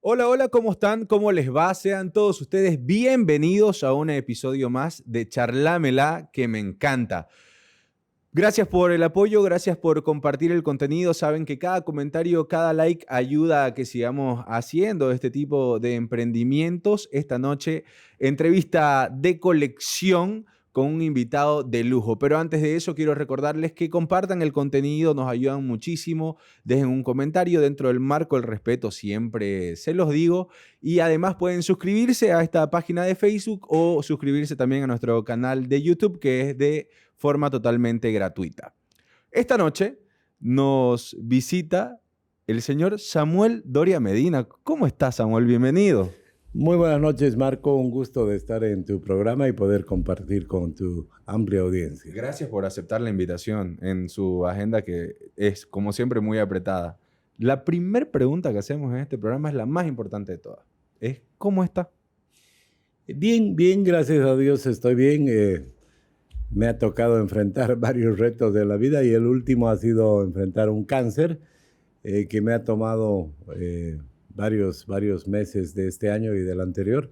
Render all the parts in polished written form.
Hola, hola, ¿cómo están? ¿Cómo les va? Sean todos ustedes bienvenidos a un episodio más de Charlámela, que me encanta. Gracias por el apoyo, gracias por compartir el contenido. Saben que cada comentario, cada like ayuda a que sigamos haciendo este tipo de emprendimientos. Esta noche, entrevista de colección con un invitado de lujo. Pero antes de eso, quiero recordarles que compartan el contenido, nos ayudan muchísimo. Dejen un comentario dentro del marco del respeto, siempre se los digo. Y además pueden suscribirse a esta página de Facebook o suscribirse también a nuestro canal de YouTube, que es de forma totalmente gratuita. Esta noche nos visita el señor Samuel Doria Medina. ¿Cómo estás, Samuel? Bienvenido. Muy buenas noches, Marco. Un gusto de estar en tu programa y poder compartir con tu amplia audiencia. Gracias por aceptar la invitación en su agenda, que es, como siempre, muy apretada. La primera pregunta que hacemos en este programa es la más importante de todas. Es, ¿cómo está? Bien, bien, gracias a Dios estoy bien. Me ha tocado enfrentar varios retos de la vida y el último ha sido enfrentar un cáncer que me ha tomado varios meses de este año y del anterior.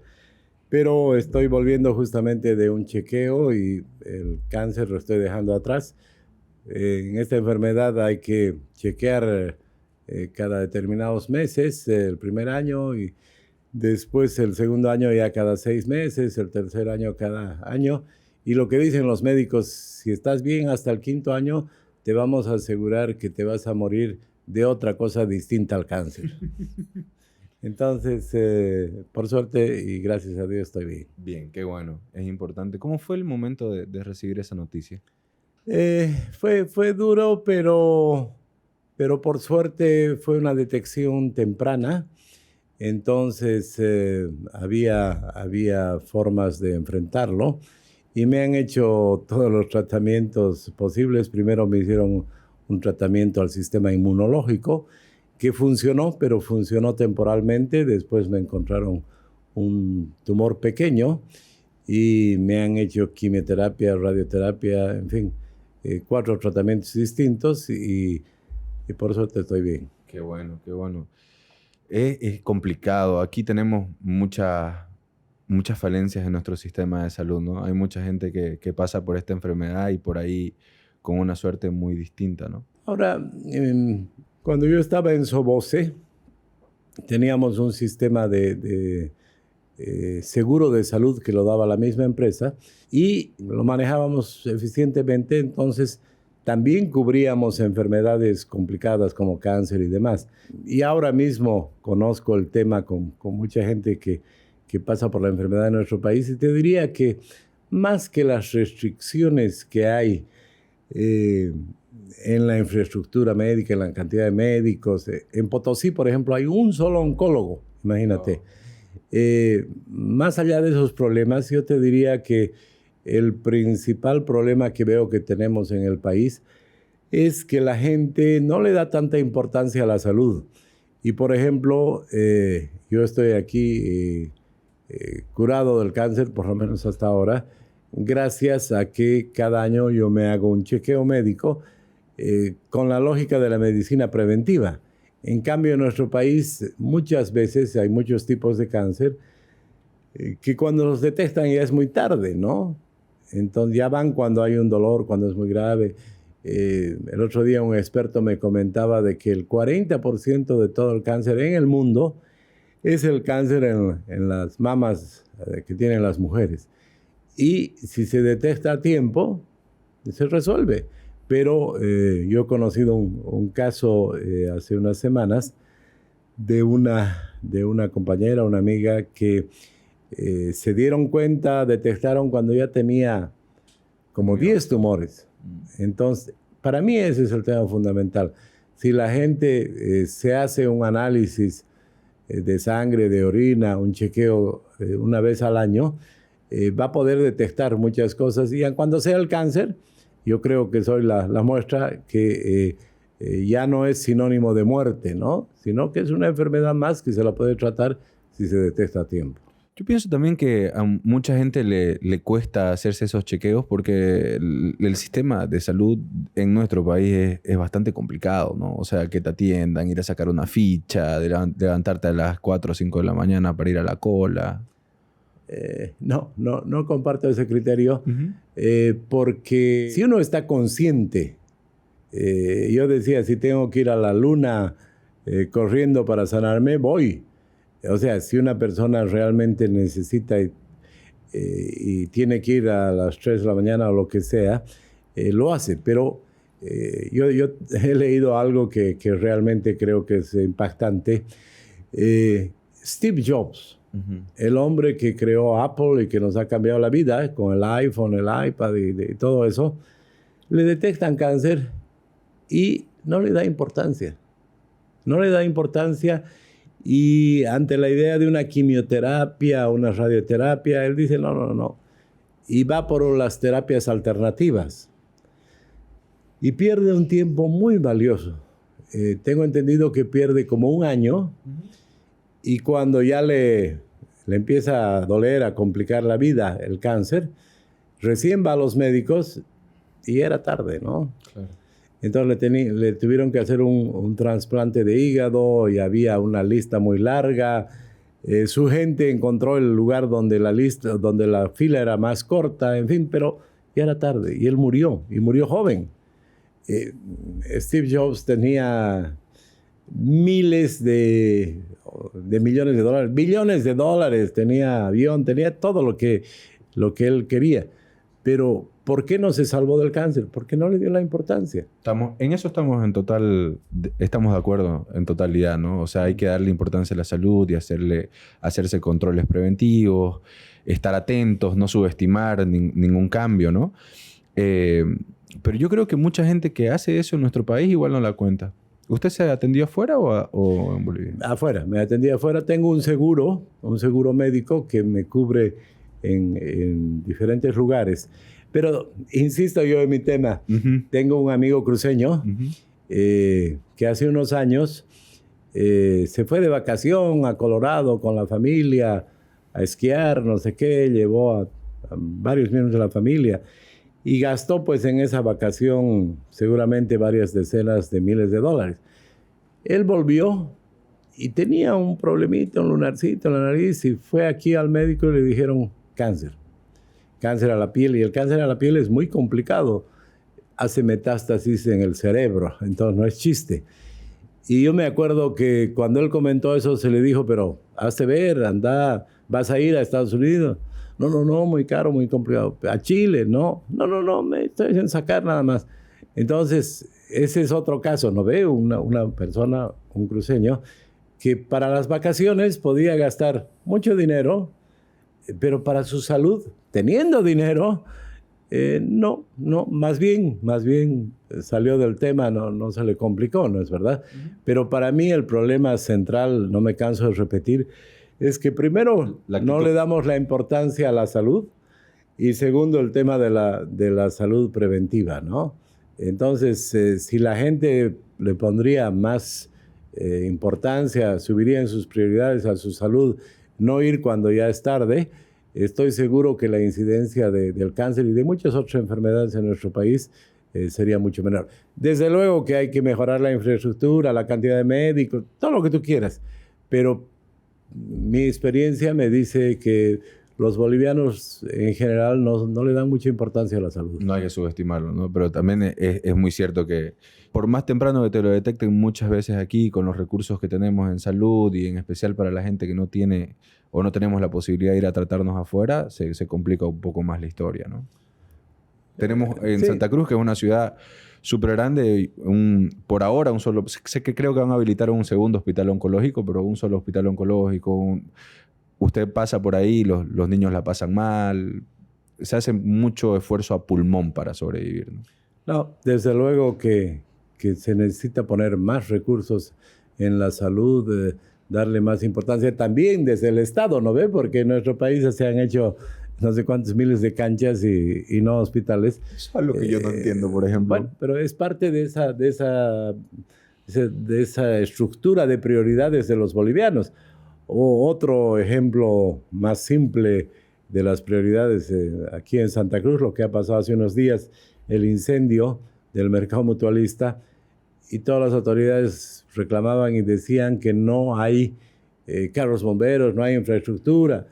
Pero estoy volviendo justamente de un chequeo y el cáncer lo estoy dejando atrás. En esta enfermedad hay que chequear cada determinados meses, el primer año y después el segundo año ya cada 6 meses, el tercer año cada año. Y lo que dicen los médicos, si estás bien hasta el quinto año, te vamos a asegurar que te vas a morir de otra cosa distinta al cáncer. Entonces, por suerte y gracias a Dios estoy bien. Bien, qué bueno, es importante. ¿Cómo fue el momento de recibir esa noticia? Fue duro, pero por suerte fue una detección temprana. Entonces había formas de enfrentarlo y me han hecho todos los tratamientos posibles. Primero me hicieron un tratamiento al sistema inmunológico que funcionó, pero funcionó temporalmente. Después me encontraron un tumor pequeño y me han hecho quimioterapia, radioterapia, en fin, 4 tratamientos distintos y por suerte estoy bien. Qué bueno, qué bueno. Es complicado. Aquí tenemos muchas falencias en nuestro sistema de salud, ¿no? Hay mucha gente que pasa por esta enfermedad y por ahí con una suerte muy distinta, ¿no? Ahora, cuando yo estaba en Soboce, teníamos un sistema de seguro de salud que lo daba la misma empresa y lo manejábamos eficientemente, entonces también cubríamos enfermedades complicadas como cáncer y demás. Y ahora mismo conozco el tema con mucha gente que pasa por la enfermedad en nuestro país y te diría que más que las restricciones que hay en la infraestructura médica, en la cantidad de médicos, en Potosí, por ejemplo, hay un solo oncólogo, imagínate. Wow. Más allá de esos problemas, yo te diría que el principal problema que veo que tenemos en el país es que la gente no le da tanta importancia a la salud. Y por ejemplo, yo estoy aquí curado del cáncer, por lo menos hasta ahora, gracias a que cada año yo me hago un chequeo médico con la lógica de la medicina preventiva. En cambio, en nuestro país muchas veces hay muchos tipos de cáncer que cuando los detectan ya es muy tarde, ¿no? Entonces ya van cuando hay un dolor, cuando es muy grave. El otro día un experto me comentaba de que el 40% de todo el cáncer en el mundo es el cáncer en las mamas que tienen las mujeres. Y si se detecta a tiempo, se resuelve. Pero yo he conocido un caso hace unas semanas de una compañera, una amiga que se dieron cuenta, detectaron cuando ya tenía como 10 tumores. Entonces, para mí ese es el tema fundamental. Si la gente se hace un análisis de sangre, de orina, un chequeo una vez al año, va a poder detectar muchas cosas. Y cuando sea el cáncer, yo creo que soy la muestra que ya no es sinónimo de muerte, ¿no? Sino que es una enfermedad más que se la puede tratar si se detecta a tiempo. Yo pienso también que a mucha gente le cuesta hacerse esos chequeos porque el sistema de salud en nuestro país es bastante complicado, ¿no? O sea, que te atiendan, ir a sacar una ficha, levantarte a las 4 o 5 de la mañana para ir a la cola. No comparto ese criterio, porque si uno está consciente, yo decía, si tengo que ir a la luna corriendo para sanarme, voy. O sea, si una persona realmente necesita y tiene que ir a las 3 de la mañana o lo que sea, lo hace. Pero yo he leído algo que realmente creo que es impactante. Steve Jobs, el hombre que creó Apple y que nos ha cambiado la vida con el iPhone, el iPad y todo eso, le detectan cáncer y no le da importancia. No le da importancia. Y ante la idea de una quimioterapia, una radioterapia, él dice no. Y va por las terapias alternativas. Y pierde un tiempo muy valioso. Tengo entendido que pierde como 1 año. Y cuando ya le empieza a doler, a complicar la vida, el cáncer, recién va a los médicos y era tarde, ¿no? Claro. Entonces le tuvieron que hacer un trasplante de hígado y había una lista muy larga. Su gente encontró el lugar donde la fila era más corta, en fin, pero ya era tarde y él murió, y murió joven. Steve Jobs tenía miles de millones de dólares, billones de dólares, tenía avión, tenía todo lo que él quería. Pero ¿por qué no se salvó del cáncer? Porque no le dio la importancia. En eso estamos de acuerdo en totalidad, ¿no? O sea, hay que darle importancia a la salud y hacerse controles preventivos, estar atentos, no subestimar ningún cambio, ¿no? Pero yo creo que mucha gente que hace eso en nuestro país igual no la cuenta. ¿Usted se atendió afuera o en Bolivia? Afuera, me atendí afuera. Tengo un seguro médico que me cubre en diferentes lugares. Pero insisto yo en mi tema. Tengo un amigo cruceño que hace unos años se fue de vacación a Colorado con la familia a esquiar, no sé qué, llevó a varios miembros de la familia y gastó pues en esa vacación seguramente varias decenas de miles de dólares. Él volvió y tenía un problemita, un lunarcito en la nariz, y fue aquí al médico y le dijeron cáncer a la piel, y el cáncer a la piel es muy complicado, hace metástasis en el cerebro, entonces no es chiste. Y yo me acuerdo que cuando él comentó eso se le dijo, pero hazte ver, anda, vas a ir a Estados Unidos. No, muy caro, muy complicado. A Chile, no, me estoy en sacar nada más. Entonces, ese es otro caso, ¿no ve? Una persona, un cruceño, que para las vacaciones podía gastar mucho dinero, pero para su salud, teniendo dinero, no, más bien salió del tema, no se le complicó, ¿no es verdad? Pero para mí el problema central, no me canso de repetir, es que primero no le damos la importancia a la salud y segundo el tema de la salud preventiva, ¿no? Entonces, si la gente le pondría más importancia, subiría en sus prioridades a su salud, no ir cuando ya es tarde, estoy seguro que la incidencia del cáncer y de muchas otras enfermedades en nuestro país sería mucho menor. Desde luego que hay que mejorar la infraestructura, la cantidad de médicos, todo lo que tú quieras, pero mi experiencia me dice que los bolivianos en general no le dan mucha importancia a la salud. No hay que subestimarlo, ¿no? Pero también es muy cierto que por más temprano que te lo detecten muchas veces aquí, con los recursos que tenemos en salud y en especial para la gente que no tiene o no tenemos la posibilidad de ir a tratarnos afuera, se complica un poco más la historia, ¿no? Tenemos en Santa Cruz, que es una ciudad súper grande, por ahora sé que creo que van a habilitar un segundo hospital oncológico, pero un solo hospital oncológico. Usted pasa por ahí, los niños la pasan mal, se hace mucho esfuerzo a pulmón para sobrevivir, ¿no? No, desde luego que se necesita poner más recursos en la salud, darle más importancia también desde el Estado, ¿no ve? Porque en nuestro país se han hecho no sé cuántos miles de canchas y no hospitales. Eso es algo que yo no entiendo, por ejemplo. Bueno, pero es parte de esa estructura de prioridades de los bolivianos. O otro ejemplo más simple de las prioridades aquí en Santa Cruz, lo que ha pasado hace unos días, el incendio del mercado mutualista, y todas las autoridades reclamaban y decían que no hay carros bomberos, no hay infraestructura.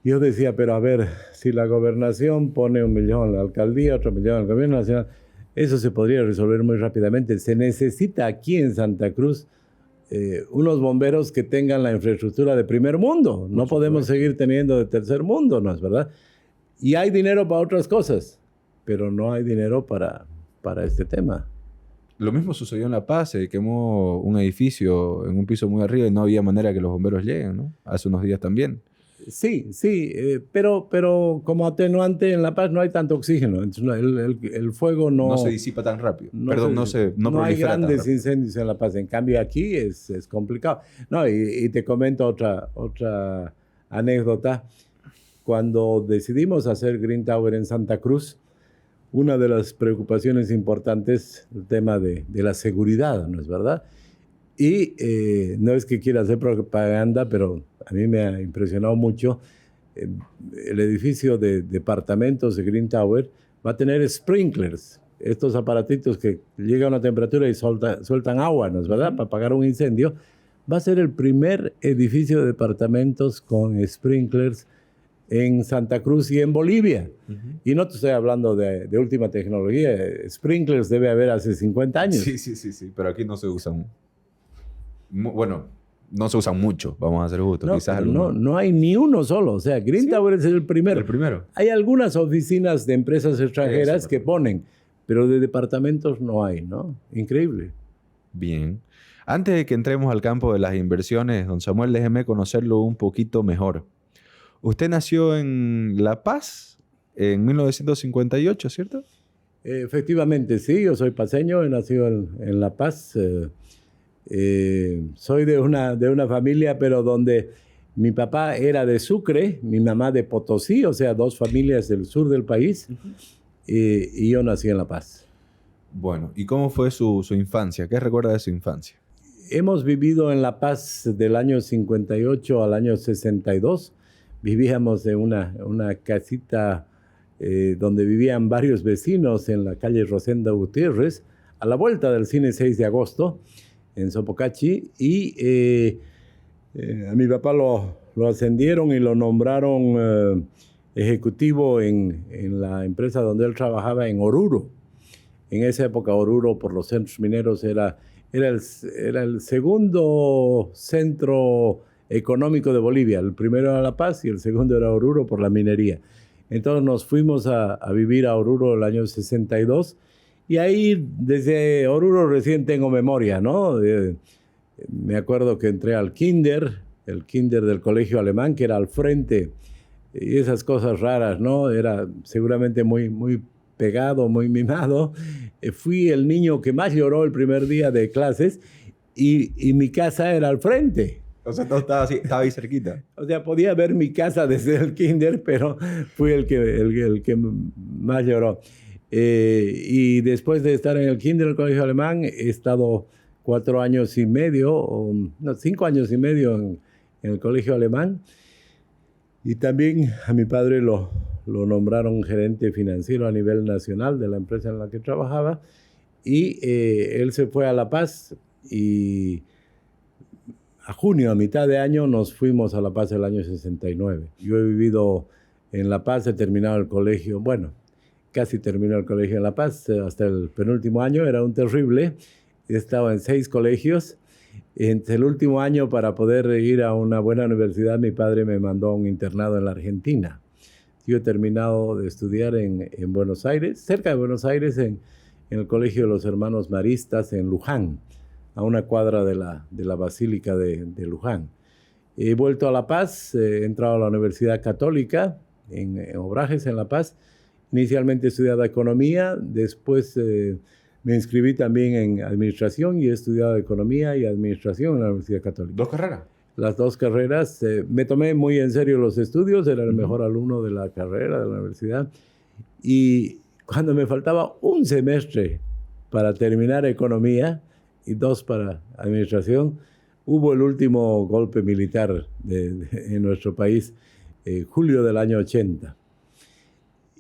Yo decía, pero a ver, si la gobernación pone 1 millón, la alcaldía otro millón, el gobierno nacional, eso se podría resolver muy rápidamente. Se necesita aquí en Santa Cruz unos bomberos que tengan la infraestructura de primer mundo. No podemos seguir teniendo de tercer mundo, ¿no es verdad? Y hay dinero para otras cosas, pero no hay dinero para este tema. Lo mismo sucedió en La Paz, se quemó un edificio en un piso muy arriba y no había manera que los bomberos lleguen, ¿no? Hace unos días también. Sí, pero como atenuante en La Paz no hay tanto oxígeno. Entonces, el fuego no se disipa tan rápido. No no hay grandes incendios en La Paz. En cambio aquí es complicado. No, y te comento otra anécdota. Cuando decidimos hacer Green Tower en Santa Cruz, una de las preocupaciones importantes, el tema de la seguridad, ¿no es verdad? Y no es que quiera hacer propaganda, pero a mí me ha impresionado mucho. El edificio de departamentos de Green Tower va a tener sprinklers, estos aparatitos que llega a una temperatura y sueltan agua, ¿no es verdad?, para apagar un incendio. Va a ser el primer edificio de departamentos con sprinklers en Santa Cruz y en Bolivia. Y no te estoy hablando de última tecnología. Sprinklers debe haber hace 50 años. Sí, pero aquí no se usan. Bueno, no se usan mucho, vamos a ser justos. No hay ni uno solo. O sea, Green Tower es el primero. El primero. Hay algunas oficinas de empresas extranjeras que ponen, pero de departamentos no hay, ¿no? Increíble. Bien. Antes de que entremos al campo de las inversiones, don Samuel, déjeme conocerlo un poquito mejor. Usted nació en La Paz en 1958, ¿cierto? Efectivamente, sí. Yo soy paceño, he nacido en La Paz. Soy de una familia, pero donde mi papá era de Sucre, mi mamá de Potosí, o sea, 2 familias del sur del país, y yo nací en La Paz. Bueno, ¿y cómo fue su infancia? ¿Qué recuerda de su infancia? Hemos vivido en La Paz del año 58 al año 62. Vivíamos en una casita donde vivían varios vecinos en la calle Rosenda Gutiérrez, a la vuelta del cine 6 de agosto, en Sopocachi, y a mi papá lo ascendieron y lo nombraron ejecutivo en la empresa donde él trabajaba en Oruro. En esa época Oruro, por los centros mineros, era el segundo centro económico de Bolivia. El primero era La Paz y el segundo era Oruro por la minería. Entonces nos fuimos a vivir a Oruro el año 62, y ahí desde Oruro recién tengo memoria, ¿no? Me acuerdo que entré al el kinder del colegio alemán, que era al frente, y esas cosas raras, ¿no? Era seguramente muy pegado, muy mimado. Fui el niño que más lloró el primer día de clases, y mi casa era al frente. O sea, todo estaba ahí cerquita. O sea, podía ver mi casa desde el kinder, pero fui el que más lloró. Y después de estar en el kinder del colegio alemán, he estado 4 años y medio, 5 años y medio en el colegio alemán. Y también a mi padre lo nombraron gerente financiero a nivel nacional de la empresa en la que trabajaba. Y él se fue a La Paz, y a junio, a mitad de año, nos fuimos a La Paz el año 69. Yo he vivido en La Paz, he terminado el colegio, bueno, casi terminé el colegio en La Paz, hasta el penúltimo año, era un terrible. He estado en 6 colegios. Entre el último año, para poder ir a una buena universidad, mi padre me mandó a un internado en la Argentina. Yo he terminado de estudiar en Buenos Aires, cerca de Buenos Aires, en el Colegio de los Hermanos Maristas en Luján, a una cuadra de la Basílica de Luján. He vuelto a La Paz, he entrado a la Universidad Católica en Obrajes, en La Paz. Inicialmente estudiaba economía, después me inscribí también en administración y he estudiado economía y administración en la Universidad Católica. ¿2 carreras? Las 2 carreras. Me tomé muy en serio los estudios, era el mejor alumno de la carrera, de la universidad. Y cuando me faltaba un semestre para terminar economía y 2 para administración, hubo el último golpe militar en nuestro país, julio del año 80.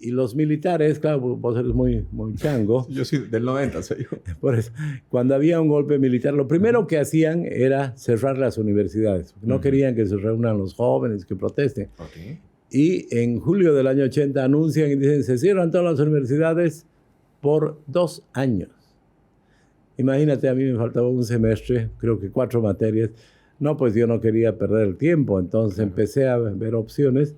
Y los militares, claro, vos eres muy chango. Yo soy del 90, soy yo. Por eso, cuando había un golpe militar, lo primero que hacían era cerrar las universidades. No querían que se reúnan los jóvenes, que protesten. Okay. Y en julio del año 80 anuncian y dicen, se cierran todas las universidades por 2 años. Imagínate, a mí me faltaba un semestre, creo que 4 materias. No, pues yo no quería perder el tiempo, entonces empecé a ver opciones.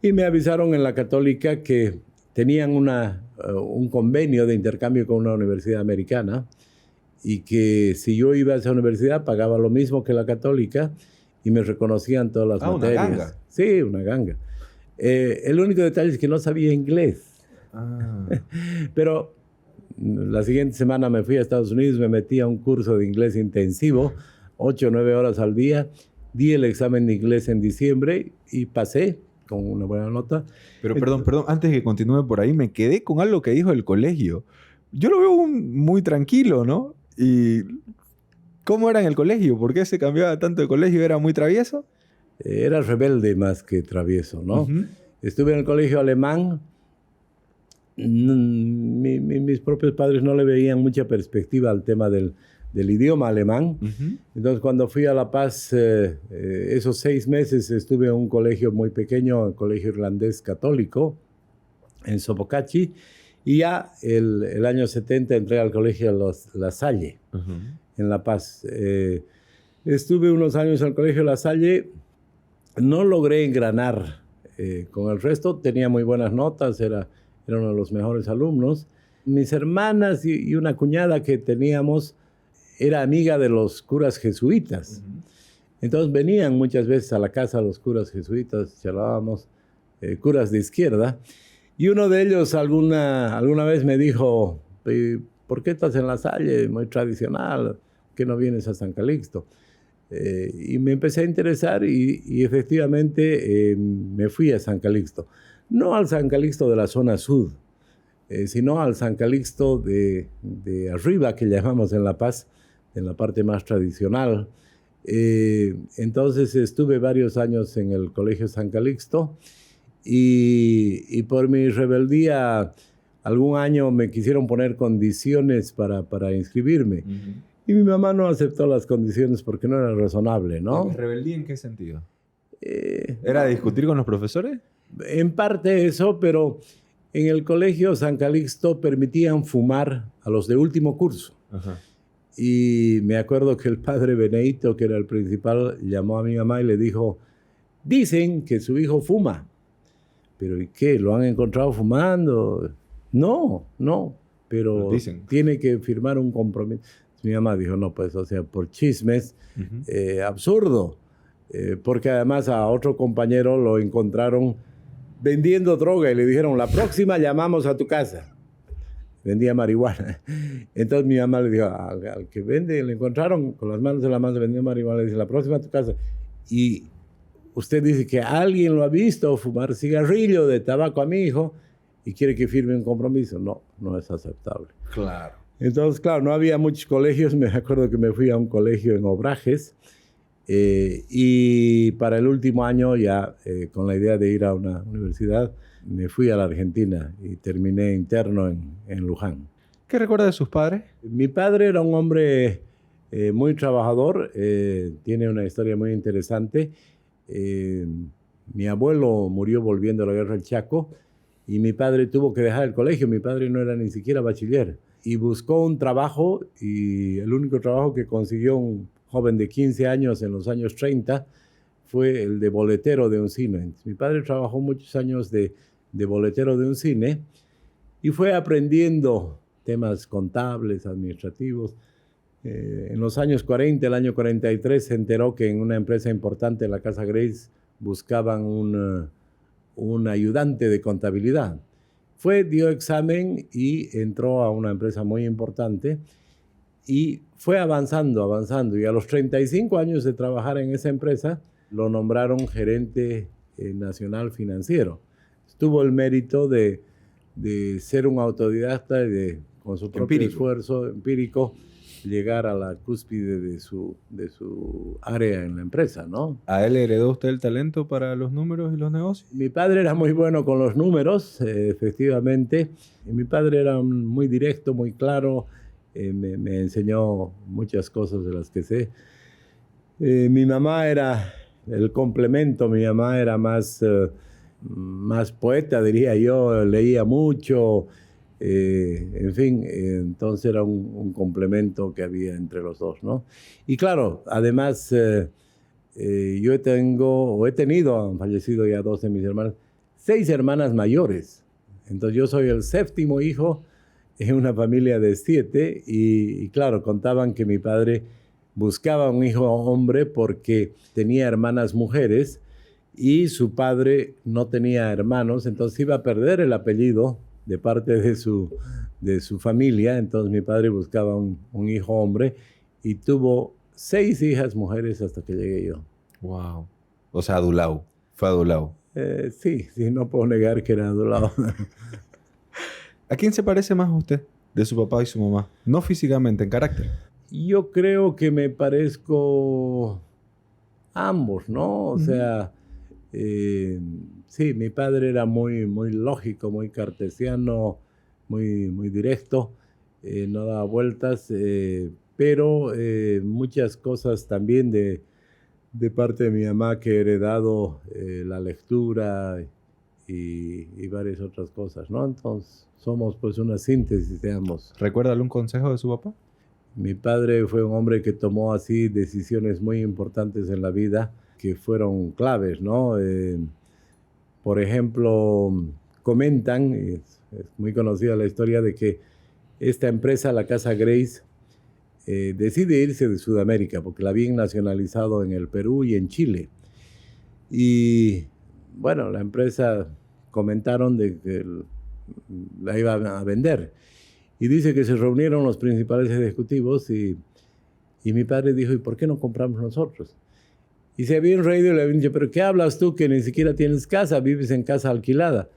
Y me avisaron en la Católica que tenían un convenio de intercambio con una universidad americana y que si yo iba a esa universidad pagaba lo mismo que la Católica y me reconocían todas las materias. Una ganga. Sí, una ganga. El único detalle es que no sabía inglés. Pero la siguiente semana me fui a Estados Unidos, me metí a un curso de inglés intensivo, 8 o 9 horas al día. Di el examen de inglés en diciembre y pasé con una buena nota. Pero perdón, antes de que continúe por ahí, me quedé con algo que dijo el colegio. Yo lo veo muy tranquilo, ¿no? ¿Y cómo era en el colegio? ¿Por qué se cambiaba tanto de colegio? ¿Era muy travieso? Era rebelde más que travieso, ¿no? Estuve en el colegio alemán. Mis propios padres no le veían mucha perspectiva al tema del idioma alemán. Entonces, cuando fui a La Paz, esos 6 meses estuve en un colegio muy pequeño, el colegio irlandés católico, en Sopocachi, y ya el año 70 entré al colegio La Salle, en La Paz. Estuve unos años en el colegio La Salle, no logré engranar con el resto, tenía muy buenas notas, era uno de los mejores alumnos. Mis hermanas y una cuñada que teníamos era amiga de los curas jesuitas. Entonces venían muchas veces a la casa los curas jesuitas, charlábamos, curas de izquierda, y uno de ellos alguna vez me dijo, ¿por qué estás en La Salle? Muy tradicional, ¿por qué no vienes a San Calixto? Y me empecé a interesar y efectivamente me fui a San Calixto. No al San Calixto de la zona sur, sino al San Calixto de arriba, que llamamos en La Paz, en la parte más tradicional. Entonces estuve varios años en el Colegio San Calixto y por mi rebeldía algún año me quisieron poner condiciones para inscribirme. Y mi mamá no aceptó las condiciones porque no era razonable, ¿no? ¿Rebeldía en qué sentido? ¿Era discutir con los profesores? En parte eso, pero en el Colegio San Calixto permitían fumar a los de último curso. Y me acuerdo que el padre Benedito, que era el principal, llamó a mi mamá y le dijo, dicen que su hijo fuma. ¿Pero y qué? ¿Lo han encontrado fumando? No, pero tiene que firmar un compromiso. Mi mamá dijo, no, pues, o sea, por chismes, absurdo. Porque además a otro compañero lo encontraron vendiendo droga y le dijeron, la próxima llamamos a tu casa. Vendía marihuana. Entonces mi mamá le dijo, al que vende, le encontraron con las manos en la mano, vendiendo marihuana, le dice, la próxima a tu casa. Y usted dice que alguien lo ha visto fumar cigarrillo de tabaco a mi hijo y quiere que firme un compromiso. No es aceptable. Claro. Entonces, claro, no había muchos colegios. Me acuerdo que me fui a un colegio en Obrajes y para el último año ya con la idea de ir a una universidad, me fui a la Argentina y terminé interno en Luján. ¿Qué recuerda de sus padres? Mi padre era un hombre muy trabajador, tiene una historia muy interesante. Mi abuelo murió volviendo a la guerra del Chaco y mi padre tuvo que dejar el colegio. Mi padre no era ni siquiera bachiller y buscó un trabajo y el único trabajo que consiguió un joven de 15 años en los años 30 fue el de boletero de un cine. Mi padre trabajó muchos años de boletero de un cine y fue aprendiendo temas contables, administrativos. En los años 40, el año 43, se enteró que en una empresa importante, la Casa Grace, buscaban un ayudante de contabilidad. Dio examen y entró a una empresa muy importante y fue avanzando. Y a los 35 años de trabajar en esa empresa, lo nombraron gerente nacional financiero. Tuvo el mérito de ser un autodidacta y con su propio esfuerzo empírico, llegar a la cúspide de su área en la empresa, ¿no? ¿A él le heredó usted el talento para los números y los negocios? Mi padre era muy bueno con los números, efectivamente. Y mi padre era muy directo, muy claro. Me enseñó muchas cosas de las que sé. Mi mamá era el complemento. Mi mamá era más poeta, diría yo. Leía mucho. En fin, entonces era un complemento que había entre los dos, ¿no? Y claro, además, yo he tenido, han fallecido ya 2 de mis hermanas, 6 hermanas mayores. Entonces yo soy el 7º hijo en una familia de 7 y claro, contaban que mi padre buscaba un hijo hombre porque tenía hermanas mujeres y su padre no tenía hermanos, entonces iba a perder el apellido de parte de su familia. Entonces mi padre buscaba un hijo hombre y tuvo 6 hijas mujeres hasta que llegué yo. Wow. O sea, adulado. Fue adulado. Sí, no puedo negar que era adulado. ¿A quién se parece más usted de su papá y su mamá? No físicamente, en carácter. Yo creo que me parezco a ambos, ¿no? O sea, sí, mi padre era muy, muy lógico, muy cartesiano, muy directo, no daba vueltas, pero muchas cosas también de parte de mi mamá que he heredado, la lectura y varias otras cosas, ¿no? Entonces somos pues una síntesis de ambos. ¿Recuerda algún consejo de su papá? Mi padre fue un hombre que tomó así decisiones muy importantes en la vida que fueron claves, ¿no? Por ejemplo, comentan, es muy conocida la historia de que esta empresa, la Casa Grace, decide irse de Sudamérica porque la habían nacionalizado en el Perú y en Chile. Y bueno, la empresa comentaron de que la iban a vender. Y dice que se reunieron los principales ejecutivos y mi padre dijo, ¿y por qué no compramos nosotros? Y se habían reído y le habían dicho, ¿pero qué hablas tú que ni siquiera tienes casa, vives en casa alquilada?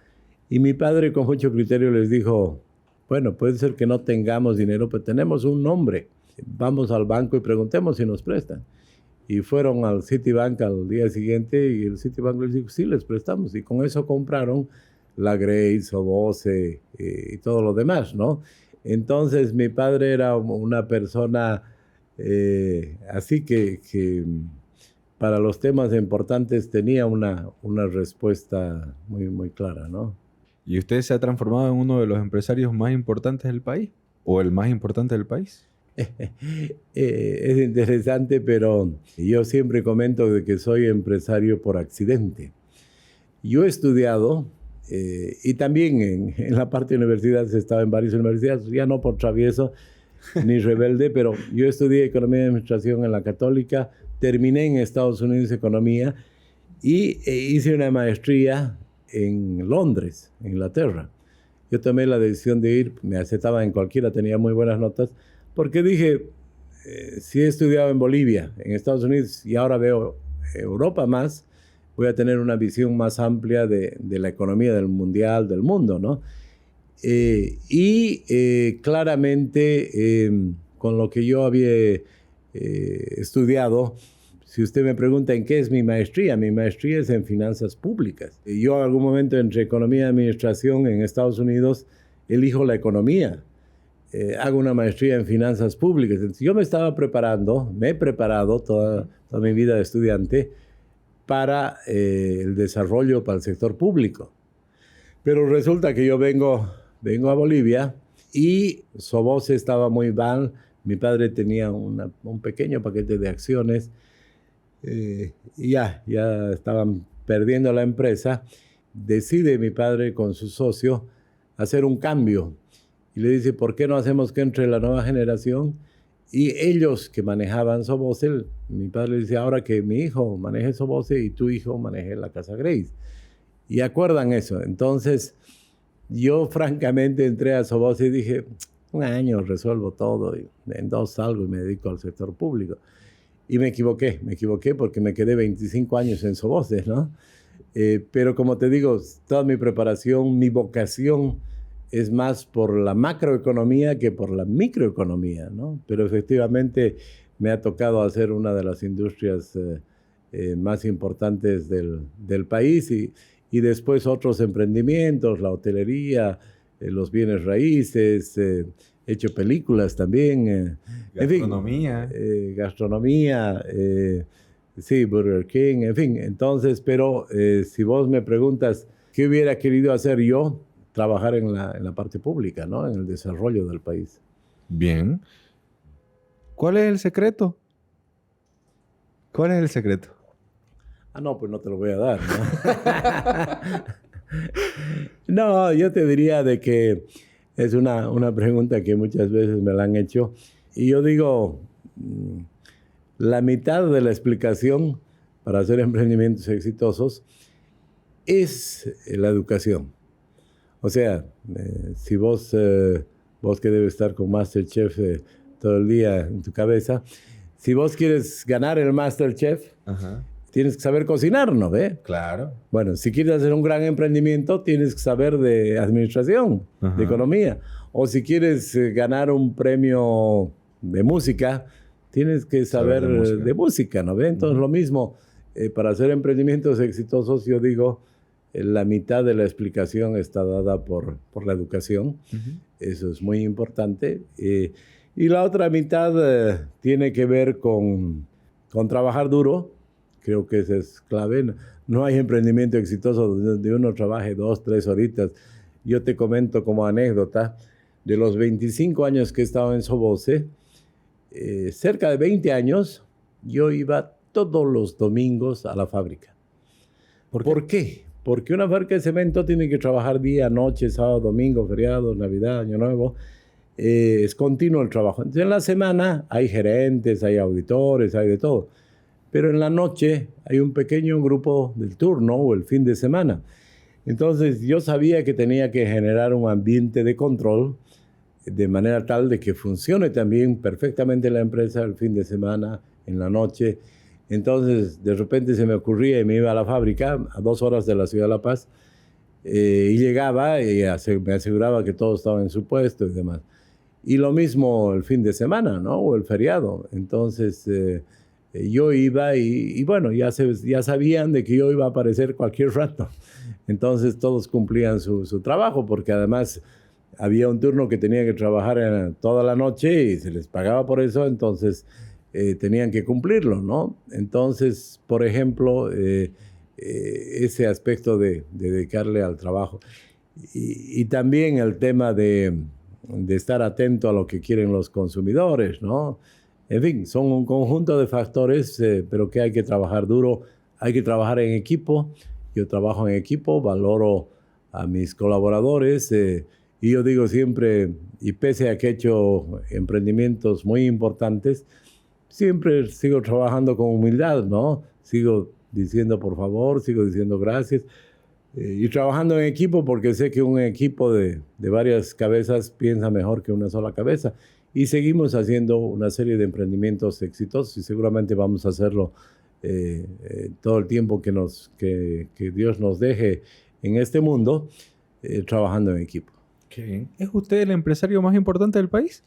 Y mi padre con mucho criterio les dijo, bueno, puede ser que no tengamos dinero, pero tenemos un nombre. Vamos al banco y preguntemos si nos prestan. Y fueron al Citibank al día siguiente y el Citibank les dijo, sí, les prestamos. Y con eso compraron la Grace, Soboce y todo lo demás, ¿no? Entonces mi padre era una persona así que para los temas importantes tenía una respuesta muy, muy clara, ¿no? ¿Y usted se ha transformado en uno de los empresarios más importantes del país? ¿O el más importante del país? Es interesante, pero yo siempre comento de que soy empresario por accidente. Yo he estudiado, y también en la parte de universidades, he estado en varias universidades, ya no por travieso ni rebelde, pero yo estudié Economía y Administración en la Católica, terminé en Estados Unidos Economía y hice una maestría en Londres, Inglaterra. Yo tomé la decisión de ir, me aceptaba en cualquiera, tenía muy buenas notas, porque dije, si he estudiado en Bolivia, en Estados Unidos, y ahora veo Europa más, voy a tener una visión más amplia de la economía del mundial, del mundo, ¿no? Claramente, con lo que yo había estudiado, si usted me pregunta en qué es mi maestría es en finanzas públicas. Yo en algún momento entre economía y administración en Estados Unidos elijo la economía. Hago una maestría en finanzas públicas. Entonces, yo me he preparado toda mi vida de estudiante para el desarrollo para el sector público. Pero resulta que yo vengo a Bolivia y Soboce estaba muy mal. Mi padre tenía un pequeño paquete de acciones y ya estaban perdiendo la empresa. Decide mi padre con su socio hacer un cambio y le dice, ¿por qué no hacemos que entre la nueva generación? Y ellos que manejaban Soboce, mi padre le dice, ahora que mi hijo maneje Soboce y tu hijo maneje la Casa Grace. Y acuerdan eso. Entonces, yo francamente entré a Soboce y dije, 1 año resuelvo todo, y en 2 salgo y me dedico al sector público. Y me equivoqué porque me quedé 25 años en Soboce, ¿no? Pero como te digo, toda mi preparación, mi vocación es más por la macroeconomía que por la microeconomía, ¿no? Pero efectivamente me ha tocado hacer una de las industrias más importantes del país y después otros emprendimientos, la hotelería, los bienes raíces, he hecho películas también. Gastronomía. En fin, gastronomía, sí, Burger King, en fin. Entonces, pero si vos me preguntas qué hubiera querido hacer yo, trabajar en la parte pública, ¿no? En el desarrollo del país. Bien. ¿Cuál es el secreto? ¿Cuál es el secreto? No, pues no te lo voy a dar, ¿no? No, yo te diría de que es una pregunta que muchas veces me la han hecho. Y yo digo, la mitad de la explicación para hacer emprendimientos exitosos es la educación. O sea, si vos que debes estar con MasterChef todo el día en tu cabeza, si vos quieres ganar el MasterChef, Ajá. tienes que saber cocinar, ¿no ve? Claro. Bueno, si quieres hacer un gran emprendimiento, tienes que saber de administración, Ajá. de economía. O si quieres ganar un premio de música, tienes que saber de música, ¿no ve? Entonces, lo mismo, para hacer emprendimientos exitosos, yo digo, la mitad de la explicación está dada por la educación. Eso es muy importante. Y la otra mitad tiene que ver con trabajar duro. Creo que eso es clave. No hay emprendimiento exitoso donde uno trabaje 2, 3 horitas. Yo te comento como anécdota, de los 25 años que he estado en Soboce, cerca de 20 años, yo iba todos los domingos a la fábrica. ¿Por qué? Porque una fábrica de cemento tiene que trabajar día, noche, sábado, domingo, feriados, Navidad, Año Nuevo. Es continuo el trabajo. Entonces, en la semana hay gerentes, hay auditores, hay de todo. Pero en la noche hay un pequeño grupo del turno o el fin de semana. Entonces yo sabía que tenía que generar un ambiente de control de manera tal de que funcione también perfectamente la empresa el fin de semana, en la noche. Entonces de repente se me ocurría y me iba a la fábrica a 2 horas de la ciudad de La Paz y llegaba y me aseguraba que todo estaba en su puesto y demás. Y lo mismo el fin de semana, ¿no? O el feriado. Entonces yo iba y bueno, ya sabían de que yo iba a aparecer cualquier rato. Entonces todos cumplían su trabajo, porque además había un turno que tenía que trabajar toda la noche y se les pagaba por eso, entonces tenían que cumplirlo, ¿no? Entonces, por ejemplo, ese aspecto de dedicarle al trabajo. Y también el tema de estar atento a lo que quieren los consumidores, ¿no? En fin, son un conjunto de factores, pero que hay que trabajar duro, hay que trabajar en equipo. Yo trabajo en equipo, valoro a mis colaboradores y yo digo siempre, y pese a que he hecho emprendimientos muy importantes, siempre sigo trabajando con humildad, ¿no? Sigo diciendo por favor, sigo diciendo gracias y trabajando en equipo porque sé que un equipo de varias cabezas piensa mejor que una sola cabeza. Y seguimos haciendo una serie de emprendimientos exitosos y seguramente vamos a hacerlo todo el tiempo que Dios nos deje en este mundo trabajando en equipo. ¿Es usted el empresario más importante del país?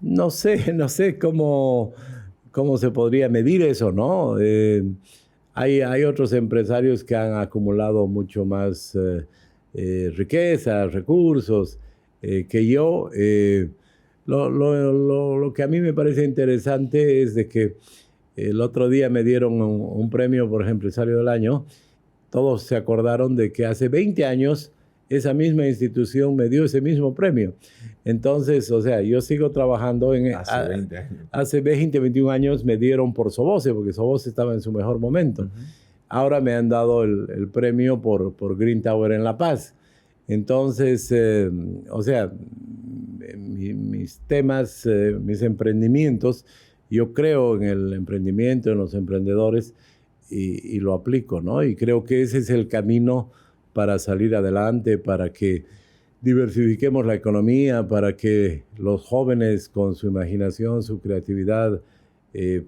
No sé cómo se podría medir eso, ¿no? Hay otros empresarios que han acumulado mucho más riqueza, recursos, que yo. Lo que a mí me parece interesante es de que el otro día me dieron un premio por empresario del año. Todos se acordaron de que hace 20 años esa misma institución me dio ese mismo premio. Entonces, o sea, yo sigo trabajando Hace 20 años. Hace 20, 21 años me dieron por Soboce, porque Soboce estaba en su mejor momento. Ahora me han dado el premio por Green Tower en La Paz. Entonces, o sea, mis temas, mis emprendimientos, yo creo en el emprendimiento, en los emprendedores y lo aplico, ¿no? Y creo que ese es el camino para salir adelante, para que diversifiquemos la economía, para que los jóvenes con su imaginación, su creatividad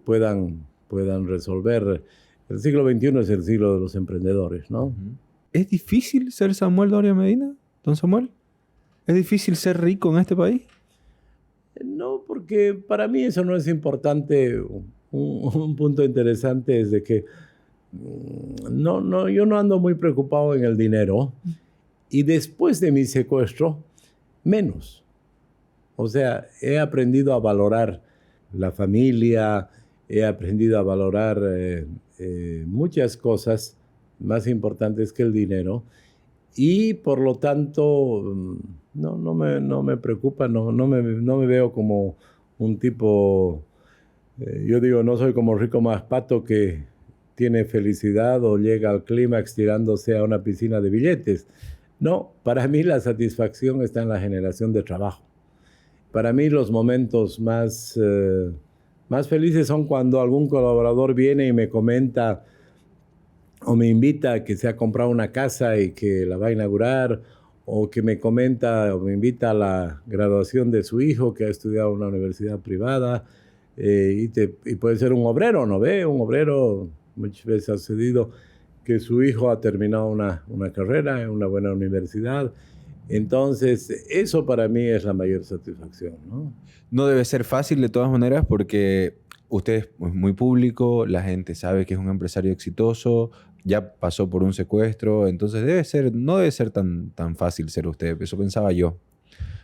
puedan resolver. El siglo XXI es el siglo de los emprendedores, ¿no? ¿Es difícil ser Samuel Doria Medina? don Samuel? ¿Es difícil ser rico en este país? No, porque para mí eso no es importante. Un punto interesante es de que yo no ando muy preocupado en el dinero, y después de mi secuestro, menos. O sea, he aprendido a valorar la familia, he aprendido a valorar muchas cosas más importantes que el dinero, y por lo tanto no me preocupa, no me veo como un tipo, yo digo, no soy como Rico Maspato que tiene felicidad o llega al clímax tirándose a una piscina de billetes. No, para mí la satisfacción está en la generación de trabajo. Para mí los momentos más felices son cuando algún colaborador viene y me comenta o me invita a que se ha comprado una casa y que la va a inaugurar, o que me comenta o me invita a la graduación de su hijo que ha estudiado en una universidad privada, y puede ser un obrero, ¿no ve? Un obrero muchas veces ha sucedido que su hijo ha terminado una carrera en una buena universidad. Entonces, eso para mí es la mayor satisfacción, ¿no? No debe ser fácil de todas maneras porque usted es muy público, la gente sabe que es un empresario exitoso, ya pasó por un secuestro, entonces no debe ser tan fácil ser usted, eso pensaba yo.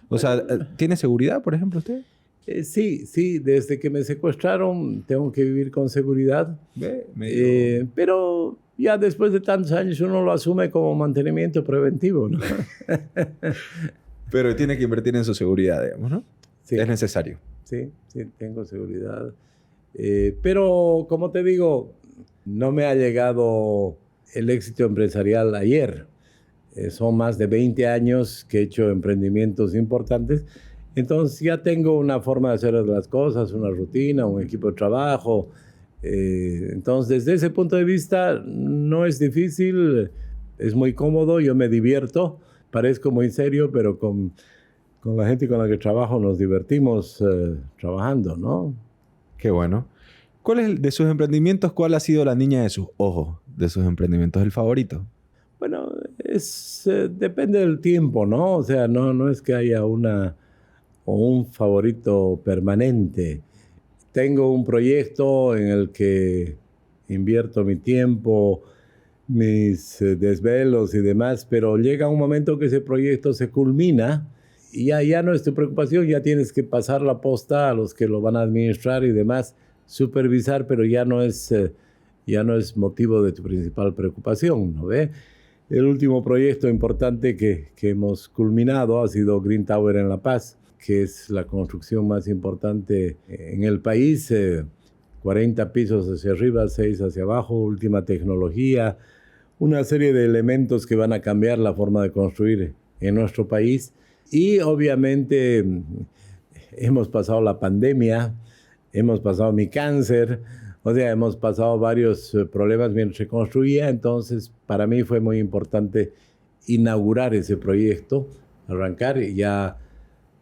O sea, ¿tiene seguridad, por ejemplo, usted? Sí, desde que me secuestraron tengo que vivir con seguridad, pero ya después de tantos años uno lo asume como mantenimiento preventivo, ¿no? Pero tiene que invertir en su seguridad, digamos, ¿no? Sí. Es necesario. Sí, tengo seguridad. Pero, como te digo, no me ha llegado el éxito empresarial ayer. Son más de 20 años que he hecho emprendimientos importantes. Entonces ya tengo una forma de hacer las cosas, una rutina, un equipo de trabajo. Entonces, desde ese punto de vista, no es difícil, es muy cómodo, yo me divierto. Parezco muy serio, pero con la gente con la que trabajo nos divertimos trabajando, ¿no? Qué bueno. ¿Cuál es de sus emprendimientos, cuál ha sido la niña de sus ojos de sus emprendimientos, el favorito? Bueno, depende del tiempo, ¿no? O sea, no es que haya un favorito permanente. Tengo un proyecto en el que invierto mi tiempo, mis desvelos y demás, pero llega un momento que ese proyecto se culmina y ya no es tu preocupación, ya tienes que pasar la posta a los que lo van a administrar y demás, supervisar, pero ya no es motivo de tu principal preocupación, ¿no ve? El último proyecto importante que hemos culminado ha sido Green Tower en La Paz, que es la construcción más importante en el país, 40 pisos hacia arriba, 6 hacia abajo, última tecnología, una serie de elementos que van a cambiar la forma de construir en nuestro país. Y obviamente hemos pasado la pandemia, hemos pasado mi cáncer, o sea, hemos pasado varios problemas mientras se construía, entonces para mí fue muy importante inaugurar ese proyecto, arrancar, y ya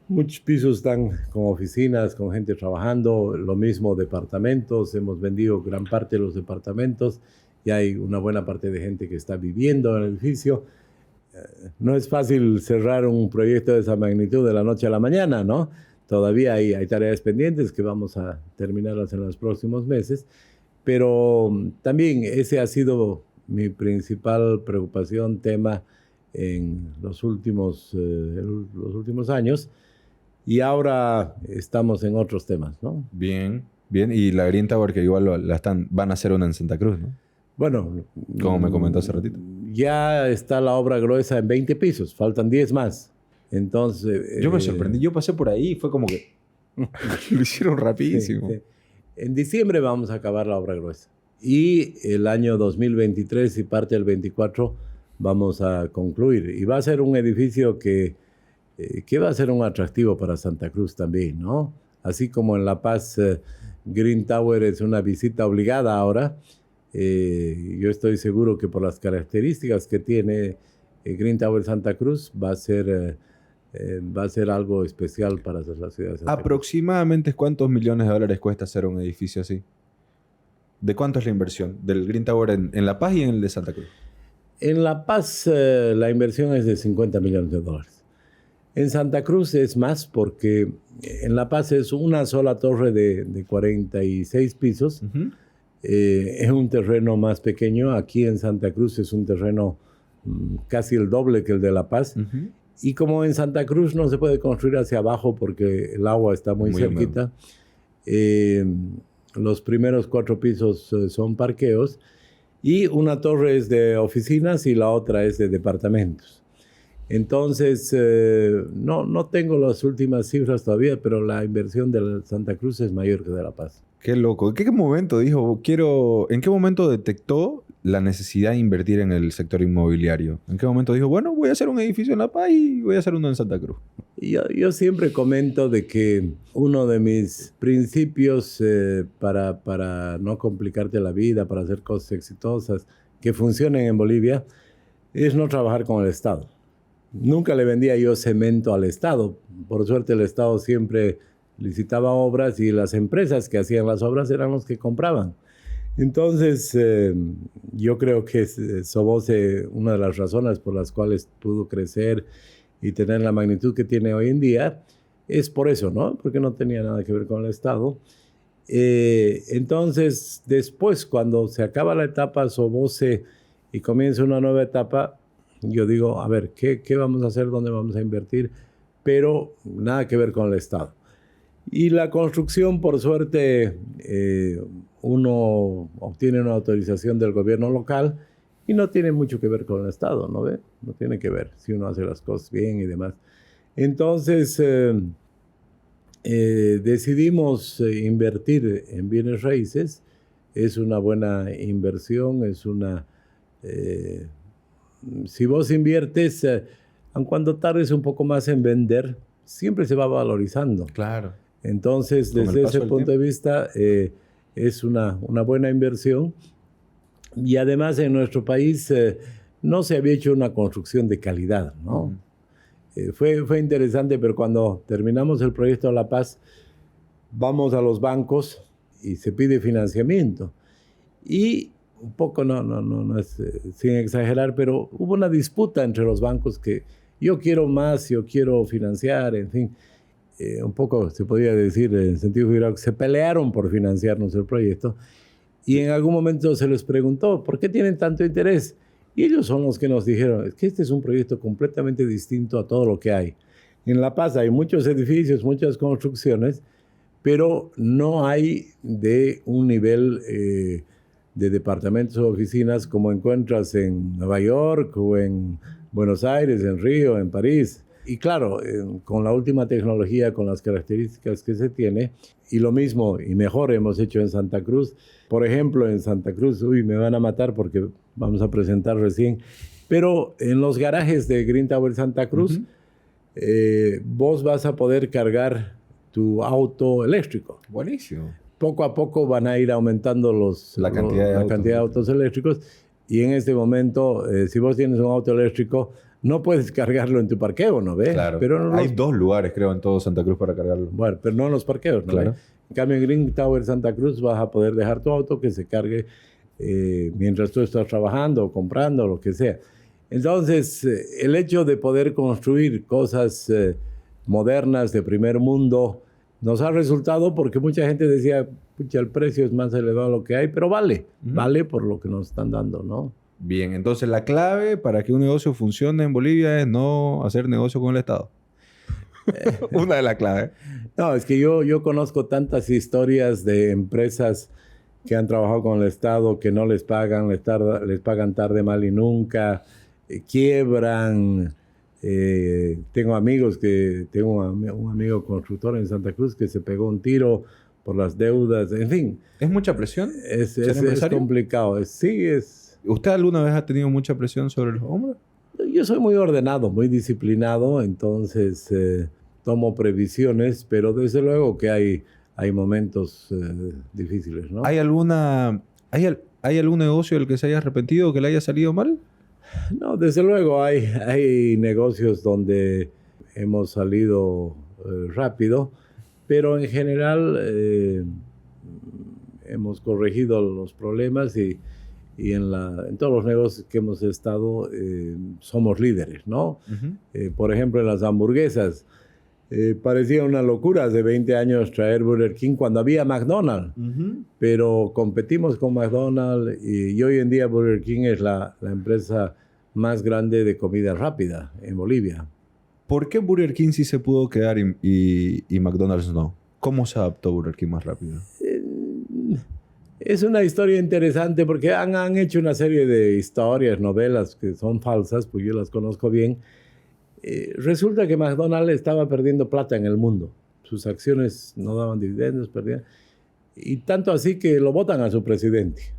muchos pisos están con oficinas, con gente trabajando, lo mismo departamentos, hemos vendido gran parte de los departamentos y hay una buena parte de gente que está viviendo en el edificio. No es fácil cerrar un proyecto de esa magnitud de la noche a la mañana, ¿no? Todavía hay tareas pendientes que vamos a terminarlas en los próximos meses, pero también ese ha sido mi principal preocupación, tema en los últimos años, y ahora estamos en otros temas, ¿no? Bien. Y la Green Tower, que igual van a hacer una en Santa Cruz, ¿no? Bueno, como me comentó hace ratito. Ya está la obra gruesa en 20 pisos, faltan 10 más. Entonces... Yo me sorprendí, yo pasé por ahí y fue como que lo hicieron rapidísimo. Sí. En diciembre vamos a acabar la obra gruesa. Y el año 2023 y parte del 24 vamos a concluir. Y va a ser un edificio que va a ser un atractivo para Santa Cruz también, ¿no? Así como en La Paz, Green Tower es una visita obligada ahora. Yo estoy seguro que por las características que tiene Green Tower Santa Cruz va a ser algo especial para la ciudad de Santa Cruz. ¿Aproximadamente cuántos millones de dólares cuesta hacer un edificio así? ¿De cuánto es la inversión del Green Tower en La Paz y en el de Santa Cruz? En La Paz la inversión es de $50 millones. En Santa Cruz es más porque en La Paz es una sola torre de 46 pisos. Ujú. Es un terreno más pequeño. Aquí en Santa Cruz es un terreno casi el doble que el de La Paz. Ujú. Y como en Santa Cruz no se puede construir hacia abajo porque el agua está muy cerquita, los primeros 4 pisos son parqueos y una torre es de oficinas y la otra es de departamentos. Entonces, no tengo las últimas cifras todavía, pero la inversión de Santa Cruz es mayor que de La Paz. Qué loco. ¿En qué momento dijo, ¿en qué momento detectó la necesidad de invertir en el sector inmobiliario? ¿En qué momento dijo, bueno, voy a hacer un edificio en La Paz y voy a hacer uno en Santa Cruz? Yo siempre comento de que uno de mis principios para no complicarte la vida, para hacer cosas exitosas que funcionen en Bolivia, es no trabajar con el Estado. Nunca le vendía yo cemento al Estado. Por suerte el Estado siempre licitaba obras y las empresas que hacían las obras eran los que compraban. Entonces, yo creo que Sobose, una de las razones por las cuales pudo crecer y tener la magnitud que tiene hoy en día, es por eso, ¿no? Porque no tenía nada que ver con el Estado. Entonces, después, cuando se acaba la etapa Sobose y comienza una nueva etapa, yo digo, a ver, ¿qué vamos a hacer? ¿Dónde vamos a invertir? Pero nada que ver con el Estado. Y la construcción, por suerte, uno obtiene una autorización del gobierno local y no tiene mucho que ver con el Estado, ¿no ve? No tiene que ver si uno hace las cosas bien y demás. Entonces, decidimos invertir en bienes raíces. Es una buena inversión, es una... si vos inviertes, aun cuando tardes un poco más en vender, siempre se va valorizando. Claro. Entonces, Con el desde paso ese del punto de vista, es una buena inversión. Y además, en nuestro país no se había hecho una construcción de calidad, ¿no? Fue interesante, pero cuando terminamos el proyecto de La Paz, vamos a los bancos y se pide financiamiento. Y un poco, no es sin exagerar, pero hubo una disputa entre los bancos que yo quiero más, yo quiero financiar, en fin. Un poco se podía decir en sentido figurado que se pelearon por financiarnos el proyecto y en algún momento se les preguntó ¿por qué tienen tanto interés? Y ellos son los que nos dijeron es que este es un proyecto completamente distinto a todo lo que hay. En La Paz hay muchos edificios, muchas construcciones, pero no hay de un nivel de departamentos o oficinas como encuentras en Nueva York o en Buenos Aires, en Río, en París. Y claro, con la última tecnología, con las características que se tiene, y lo mismo y mejor hemos hecho en Santa Cruz. Por ejemplo, en Santa Cruz, me van a matar porque vamos a presentar recién, pero en los garajes de Green Tower Santa Cruz, vos vas a poder cargar tu auto eléctrico. Buenísimo. Poco a poco van a ir aumentando la cantidad de autos eléctricos, y en este momento, si vos tienes un auto eléctrico, no puedes cargarlo en tu parqueo, ¿no ves? Claro. Pero hay 2 lugares, creo, en todo Santa Cruz para cargarlo. Bueno, pero no en los parqueos, ¿no? Claro. En cambio, en Green Tower Santa Cruz vas a poder dejar tu auto que se cargue mientras tú estás trabajando o comprando, lo que sea. Entonces, el hecho de poder construir cosas modernas de primer mundo nos ha resultado porque mucha gente decía, pucha, el precio es más elevado de lo que hay, pero vale por lo que nos están dando, ¿no? Bien, entonces la clave para que un negocio funcione en Bolivia es no hacer negocio con el Estado. Una de las claves. No, es que yo conozco tantas historias de empresas que han trabajado con el Estado que no les pagan, les pagan tarde, mal y nunca, quiebran. Tengo un amigo constructor en Santa Cruz que se pegó un tiro por las deudas, en fin. ¿Es mucha presión? Es complicado. Sí, es... ¿Usted alguna vez ha tenido mucha presión sobre los hombros? Yo soy muy ordenado, muy disciplinado, entonces tomo previsiones, pero desde luego que hay momentos difíciles, ¿no? ¿Hay algún negocio del que se haya arrepentido o que le haya salido mal? No, desde luego hay negocios donde hemos salido rápido, pero en general hemos corregido los problemas y y en todos los negocios que hemos estado somos líderes, ¿no? Por ejemplo, en las hamburguesas. Parecía una locura hace 20 años traer Burger King cuando había McDonald's, pero competimos con McDonald's y hoy en día Burger King es la empresa más grande de comida rápida en Bolivia. ¿Por qué Burger King sí se pudo quedar y McDonald's no? ¿Cómo se adaptó Burger King más rápido? Es una historia interesante porque han hecho una serie de historias, novelas que son falsas, pues yo las conozco bien. Resulta que McDonald's estaba perdiendo plata en el mundo. Sus acciones no daban dividendos, perdían. Y tanto así que lo votan a su presidente.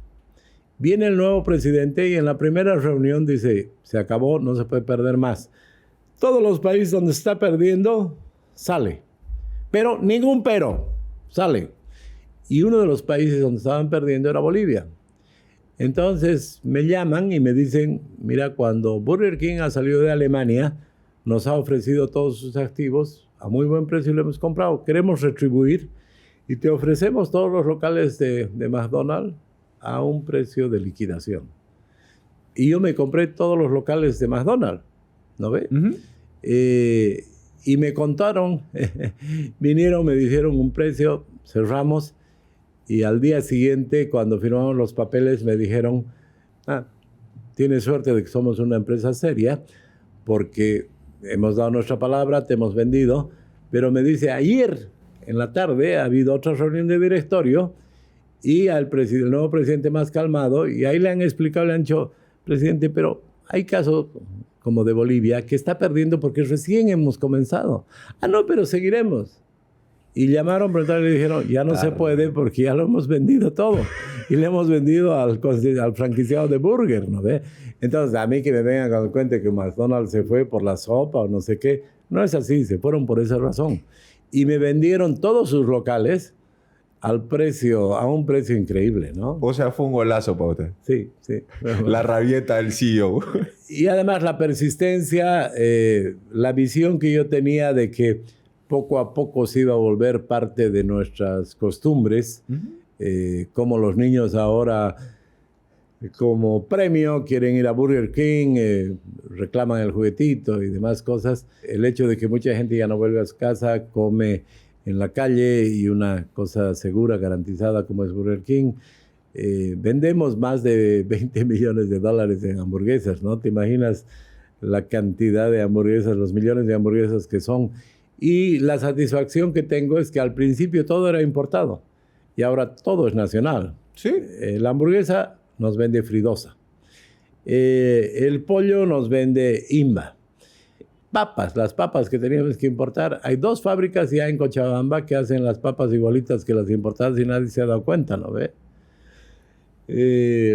Viene el nuevo presidente y en la primera reunión dice, se acabó, no se puede perder más. Todos los países donde se está perdiendo, sale. Pero, ningún pero, sale. Y uno de los países donde estaban perdiendo era Bolivia. Entonces me llaman y me dicen, mira, cuando Burger King ha salido de Alemania, nos ha ofrecido todos sus activos a muy buen precio y lo hemos comprado. Queremos retribuir y te ofrecemos todos los locales de McDonald's a un precio de liquidación. Y yo me compré todos los locales de McDonald's, ¿no ves? Y me contaron, vinieron, me dijeron un precio, cerramos. Y al día siguiente, cuando firmamos los papeles, me dijeron, tienes suerte de que somos una empresa seria, porque hemos dado nuestra palabra, te hemos vendido. Pero me dice, ayer en la tarde ha habido otra reunión de directorio y el nuevo presidente más calmado, y ahí le han explicado, le han dicho, presidente, pero hay casos como de Bolivia que está perdiendo porque recién hemos comenzado. No, pero seguiremos. Y llamaron, pero le dijeron, ya no se puede porque ya lo hemos vendido todo. Y le hemos vendido al franquiciado de Burger, ¿no ve? Entonces, a mí que me vengan con el cuento que McDonald's se fue por la sopa o no sé qué, no es así, se fueron por esa razón. Y me vendieron todos sus locales a un precio increíble, ¿no? O sea, fue un golazo para usted. Sí, sí. La rabieta del CEO. Y además la persistencia, la visión que yo tenía de que poco a poco se iba a volver parte de nuestras costumbres, como los niños ahora como premio quieren ir a Burger King, reclaman el juguetito y demás cosas. El hecho de que mucha gente ya no vuelve a su casa, come en la calle y una cosa segura, garantizada como es Burger King. Vendemos más de $20 millones en hamburguesas, ¿no? ¿Te imaginas la cantidad de hamburguesas, los millones de hamburguesas que son? Y la satisfacción que tengo es que al principio todo era importado y ahora todo es nacional. Sí. La hamburguesa nos vende Fridosa. El pollo nos vende Imba. Las papas que teníamos que importar. Hay 2 fábricas ya en Cochabamba que hacen las papas igualitas que las importadas y nadie se ha dado cuenta, ¿no ve?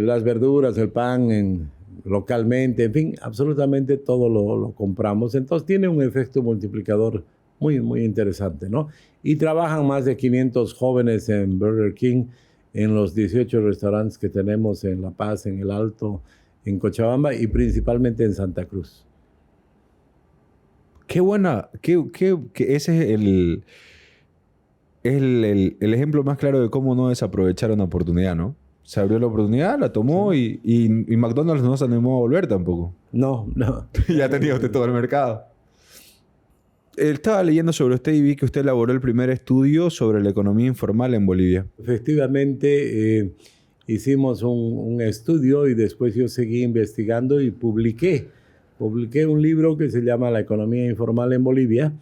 Las verduras, el pan localmente, en fin, absolutamente todo lo compramos. Entonces tiene un efecto multiplicador muy, muy interesante, ¿no? Y trabajan más de 500 jóvenes en Burger King, en los 18 restaurantes que tenemos en La Paz, en El Alto, en Cochabamba y principalmente en Santa Cruz. Qué buena, que ese es el ejemplo más claro de cómo no desaprovechar una oportunidad, ¿no? Se abrió la oportunidad, la tomó y McDonald's no se animó a volver tampoco. No. Ya tenía usted todo el mercado. Estaba leyendo sobre usted y vi que usted elaboró el primer estudio sobre la economía informal en Bolivia. Efectivamente, hicimos un estudio y después yo seguí investigando y publiqué un libro que se llama La economía informal en Bolivia,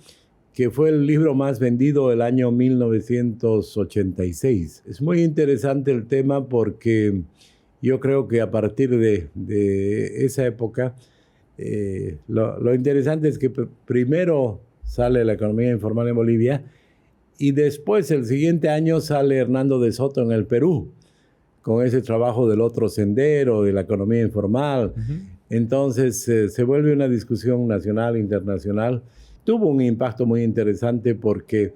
que fue el libro más vendido el año 1986. Es muy interesante el tema porque yo creo que a partir de esa época, lo interesante es que primero sale La economía informal en Bolivia y después el siguiente año sale Hernando de Soto en el Perú, con ese trabajo del otro sendero, de la economía informal. Entonces se vuelve una discusión nacional, internacional. Tuvo un impacto muy interesante porque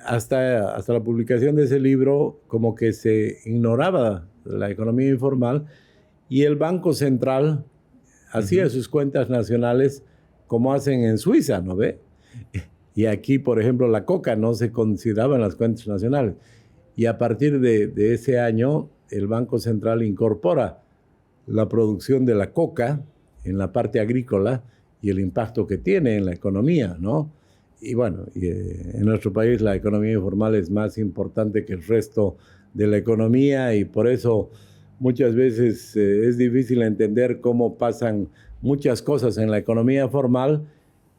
hasta la publicación de ese libro como que se ignoraba la economía informal y el Banco Central hacía sus cuentas nacionales como hacen en Suiza, ¿no ve? Y aquí, por ejemplo, la coca no se consideraba en las cuentas nacionales. Y a partir de ese año el Banco Central incorpora la producción de la coca en la parte agrícola y el impacto que tiene en la economía, ¿no? Y bueno, en nuestro país la economía informal es más importante que el resto de la economía y por eso muchas veces es difícil entender cómo pasan muchas cosas en la economía formal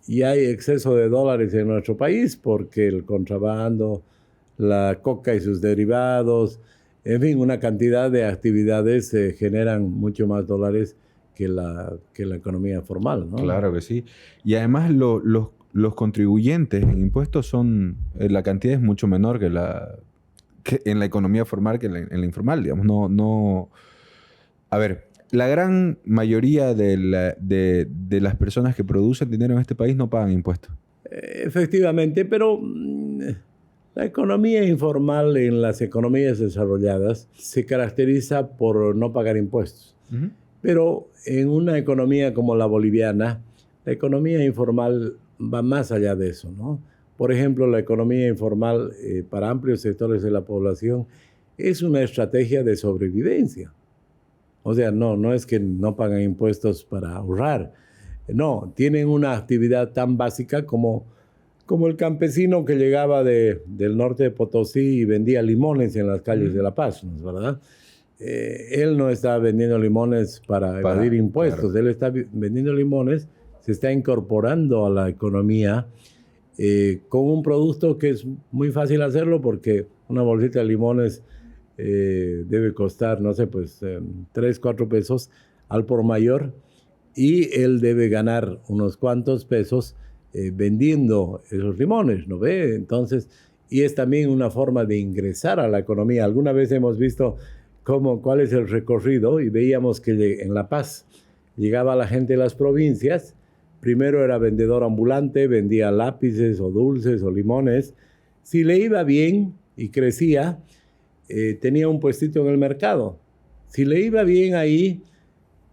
y hay exceso de dólares en nuestro país porque el contrabando, la coca y sus derivados, en fin, una cantidad de actividades generan mucho más dólares que la economía formal, ¿no? Claro que sí. Y además los contribuyentes en impuestos son, la cantidad es mucho menor que en la economía formal que en la informal, digamos. A ver, la gran mayoría de las personas que producen dinero en este país no pagan impuestos. Efectivamente, pero la economía informal en las economías desarrolladas se caracteriza por no pagar impuestos. Uh-huh. Pero en una economía como la boliviana, la economía informal va más allá de eso, ¿no? Por ejemplo, la economía informal para amplios sectores de la población es una estrategia de sobrevivencia. O sea, no es que no pagan impuestos para ahorrar. No, tienen una actividad tan básica como el campesino que llegaba del norte de Potosí y vendía limones en las calles de La Paz, ¿no es verdad? Él no está vendiendo limones para evadir impuestos. Claro. Él está vendiendo limones, se está incorporando a la economía con un producto que es muy fácil hacerlo porque una bolsita de limones debe costar, no sé, pues 3, 4 pesos al por mayor y él debe ganar unos cuantos pesos vendiendo esos limones, ¿no ve? Entonces, y es también una forma de ingresar a la economía. Alguna vez hemos visto cuál es el recorrido y veíamos que en La Paz llegaba la gente de las provincias, primero era vendedor ambulante, vendía lápices o dulces o limones. Si le iba bien y crecía, tenía un puestito en el mercado. Si le iba bien ahí,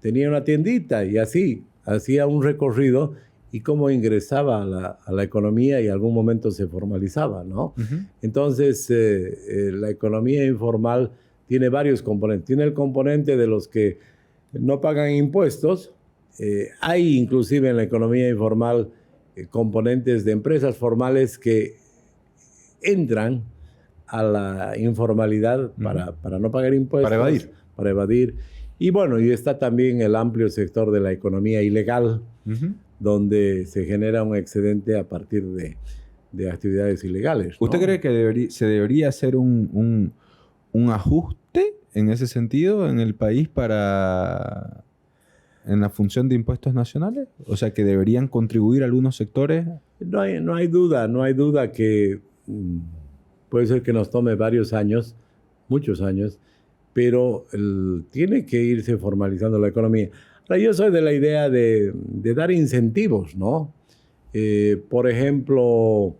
tenía una tiendita y así, hacía un recorrido y cómo ingresaba a la economía y en algún momento se formalizaba, ¿no? Uh-huh. Entonces, la economía informal tiene varios componentes. Tiene el componente de los que no pagan impuestos. Hay inclusive en la economía informal componentes de empresas formales que entran a la informalidad para no pagar impuestos. Para evadir. Y bueno, y está también el amplio sector de la economía ilegal, uh-huh, donde se genera un excedente a partir de actividades ilegales, ¿no? ¿Usted cree que se debería hacer un ajuste en ese sentido en el país en la función de impuestos nacionales? O sea, que deberían contribuir algunos sectores. No hay duda que puede ser que nos tome varios años, muchos años, pero tiene que irse formalizando la economía. Ahora, yo soy de la idea de dar incentivos, ¿no? Por ejemplo,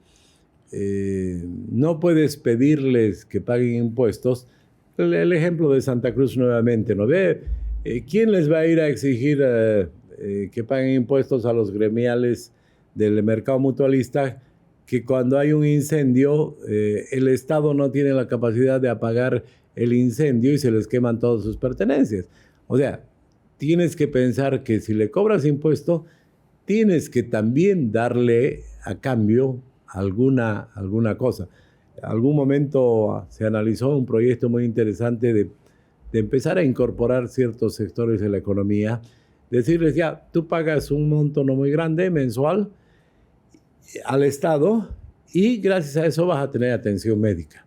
no puedes pedirles que paguen impuestos. El ejemplo de Santa Cruz nuevamente, ¿no ve? ¿Quién les va a ir a exigir que paguen impuestos a los gremiales del mercado mutualista que cuando hay un incendio el Estado no tiene la capacidad de apagar el incendio y se les queman todas sus pertenencias? O sea, tienes que pensar que si le cobras impuesto, tienes que también darle a cambio alguna cosa. En algún momento se analizó un proyecto muy interesante de empezar a incorporar ciertos sectores de la economía, decirles ya, tú pagas un monto no muy grande mensual al Estado y gracias a eso vas a tener atención médica.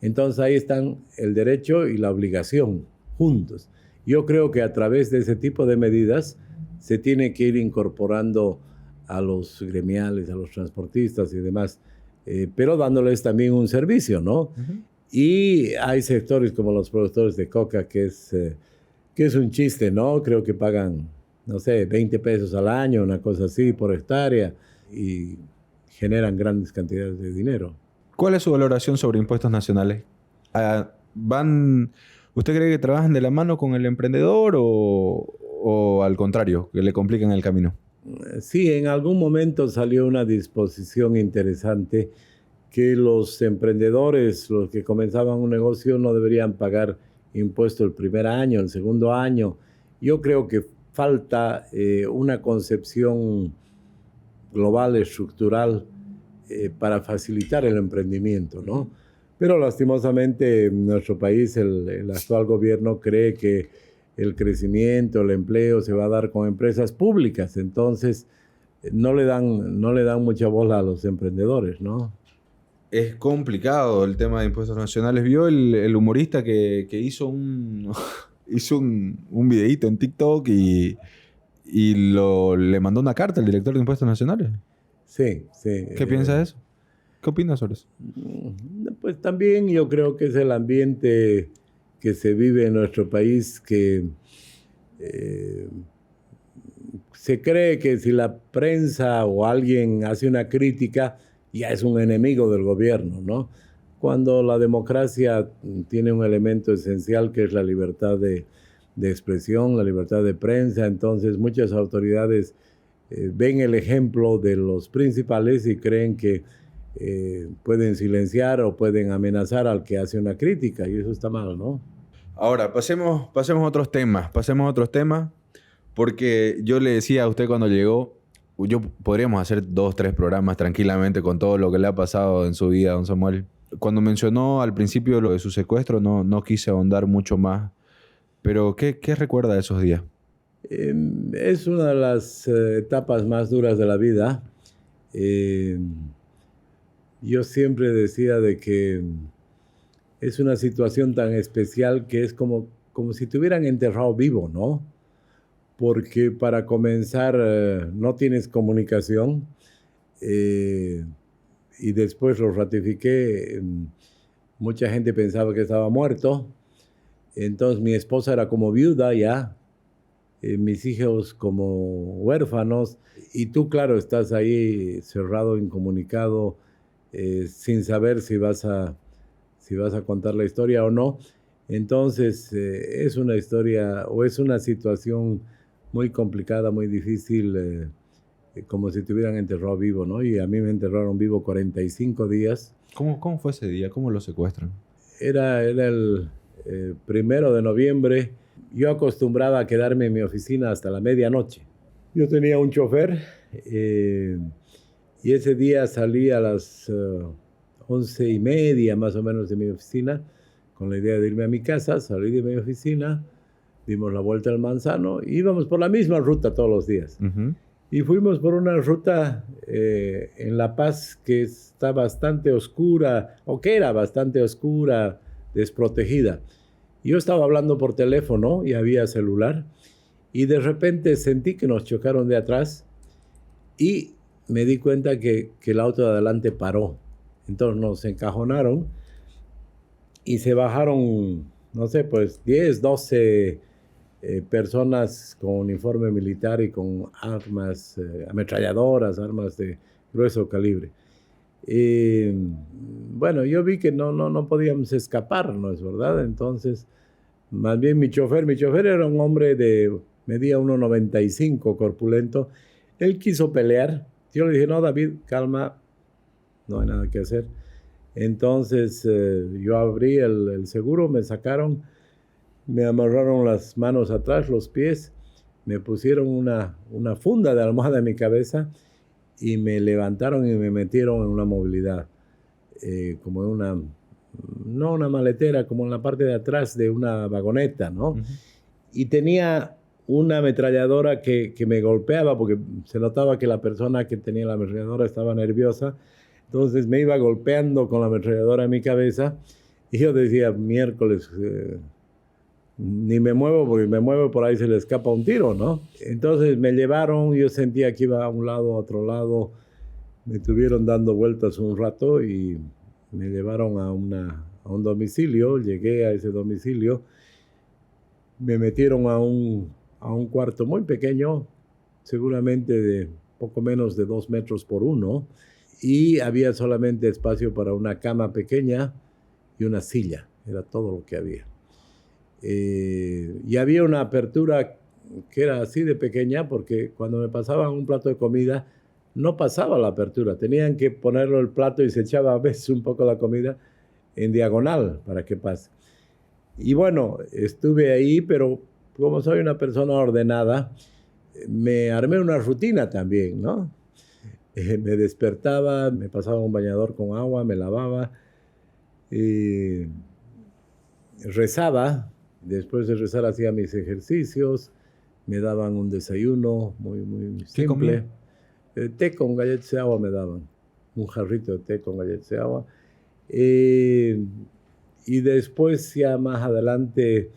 Entonces ahí están el derecho y la obligación juntos. Yo creo que a través de ese tipo de medidas se tiene que ir incorporando a los gremiales, a los transportistas y demás, pero dándoles también un servicio, ¿no? Uh-huh. Y hay sectores como los productores de coca que es un chiste, ¿no? Creo que pagan, no sé, 20 pesos al año, una cosa así, por hectárea, y generan grandes cantidades de dinero. ¿Cuál es su valoración sobre impuestos nacionales? ¿Usted cree que trabajan de la mano con el emprendedor o al contrario, que le complican el camino? Sí, en algún momento salió una disposición interesante que los emprendedores, los que comenzaban un negocio, no deberían pagar impuesto el primer año, el segundo año. Yo creo que falta una concepción global, estructural, para facilitar el emprendimiento, ¿no? Pero lastimosamente en nuestro país el actual gobierno cree que el crecimiento, el empleo se va a dar con empresas públicas, entonces no le dan mucha bola a los emprendedores, ¿no? Es complicado el tema de impuestos nacionales. ¿Vio el humorista que hizo hizo un videíto en TikTok y le mandó una carta al director de impuestos nacionales? Sí, sí. ¿Qué piensa de eso? ¿Qué opina sobre eso? Pues también yo creo que es el ambiente que se vive en nuestro país, que se cree que si la prensa o alguien hace una crítica, ya es un enemigo del gobierno, ¿no? Cuando la democracia tiene un elemento esencial que es la libertad de expresión, la libertad de prensa, entonces muchas autoridades ven el ejemplo de los principales y creen que pueden silenciar o pueden amenazar al que hace una crítica, y eso está mal, ¿no? Ahora, pasemos a otros temas. Pasemos a otros temas, porque yo le decía a usted cuando llegó, podríamos hacer 2, 3 programas tranquilamente con todo lo que le ha pasado en su vida, don Samuel. Cuando mencionó al principio lo de su secuestro, no quise ahondar mucho más. Pero, ¿qué recuerda de esos días? Es una de las etapas más duras de la vida. Yo siempre decía de que es una situación tan especial que es como si te hubieran enterrado vivo, ¿no? Porque para comenzar no tienes comunicación, y después lo ratifiqué. Mucha gente pensaba que estaba muerto. Entonces mi esposa era como viuda ya, mis hijos como huérfanos, y tú, claro, estás ahí cerrado, incomunicado, sin saber si vas a contar la historia o no. Entonces es una historia o es una situación muy complicada, muy difícil, como si te hubieran enterrado vivo, ¿no? Y a mí me enterraron vivo 45 días. ¿Cómo fue ese día? ¿Cómo lo secuestran? Era el 1 de noviembre. Yo acostumbraba a quedarme en mi oficina hasta la medianoche. Yo tenía un chofer, y ese día salí a las 11:30 más o menos de mi oficina, con la idea de irme a mi casa. Salí de mi oficina, dimos la vuelta al Manzano y íbamos por la misma ruta todos los días. Uh-huh. Y fuimos por una ruta en La Paz que está bastante oscura, o que era bastante oscura, desprotegida. Yo estaba hablando por teléfono y había celular, y de repente sentí que nos chocaron de atrás y me di cuenta que el auto de adelante paró. Entonces nos encajonaron y se bajaron, no sé, pues 10, 12 personas con uniforme militar y con armas, ametralladoras, armas de grueso calibre. Bueno, yo vi que no podíamos escapar, ¿no es verdad? Entonces, más bien mi chofer era un hombre medía 1,95, corpulento. Él quiso pelear. Yo le dije, no, David, calma, no hay nada que hacer. Entonces yo abrí el seguro, me sacaron, me amarraron las manos atrás, los pies, me pusieron una funda de almohada en mi cabeza y me levantaron y me metieron en una movilidad, como en no una maletera, como en la parte de atrás de una vagoneta, ¿no? Uh-huh. Y tenía una ametralladora que me golpeaba, porque se notaba que la persona que tenía la ametralladora estaba nerviosa. Entonces me iba golpeando con la ametralladora en mi cabeza, y yo decía, miércoles, ni me muevo, porque me muevo por ahí se le escapa un tiro, ¿no? Entonces me llevaron, yo sentía que iba a un lado, a otro lado, me estuvieron dando vueltas un rato y me llevaron a un domicilio. Llegué a ese domicilio, me metieron a un cuarto muy pequeño, seguramente de poco menos de 2 metros por 1, y había solamente espacio para una cama pequeña y una silla, era todo lo que había. Y había una apertura que era así de pequeña, porque cuando me pasaban un plato de comida, no pasaba la apertura, tenían que ponerlo el plato y se echaba a veces un poco la comida en diagonal para que pase. Y bueno, estuve ahí, pero como soy una persona ordenada, me armé una rutina también, ¿no? Me despertaba, me pasaba un bañador con agua, me lavaba, y rezaba. Después de rezar hacía mis ejercicios, me daban un desayuno muy ¿Qué simple. comía? Té con galletas de agua me daban, un jarrito de té con galletas de agua. Eh, y después ya más adelante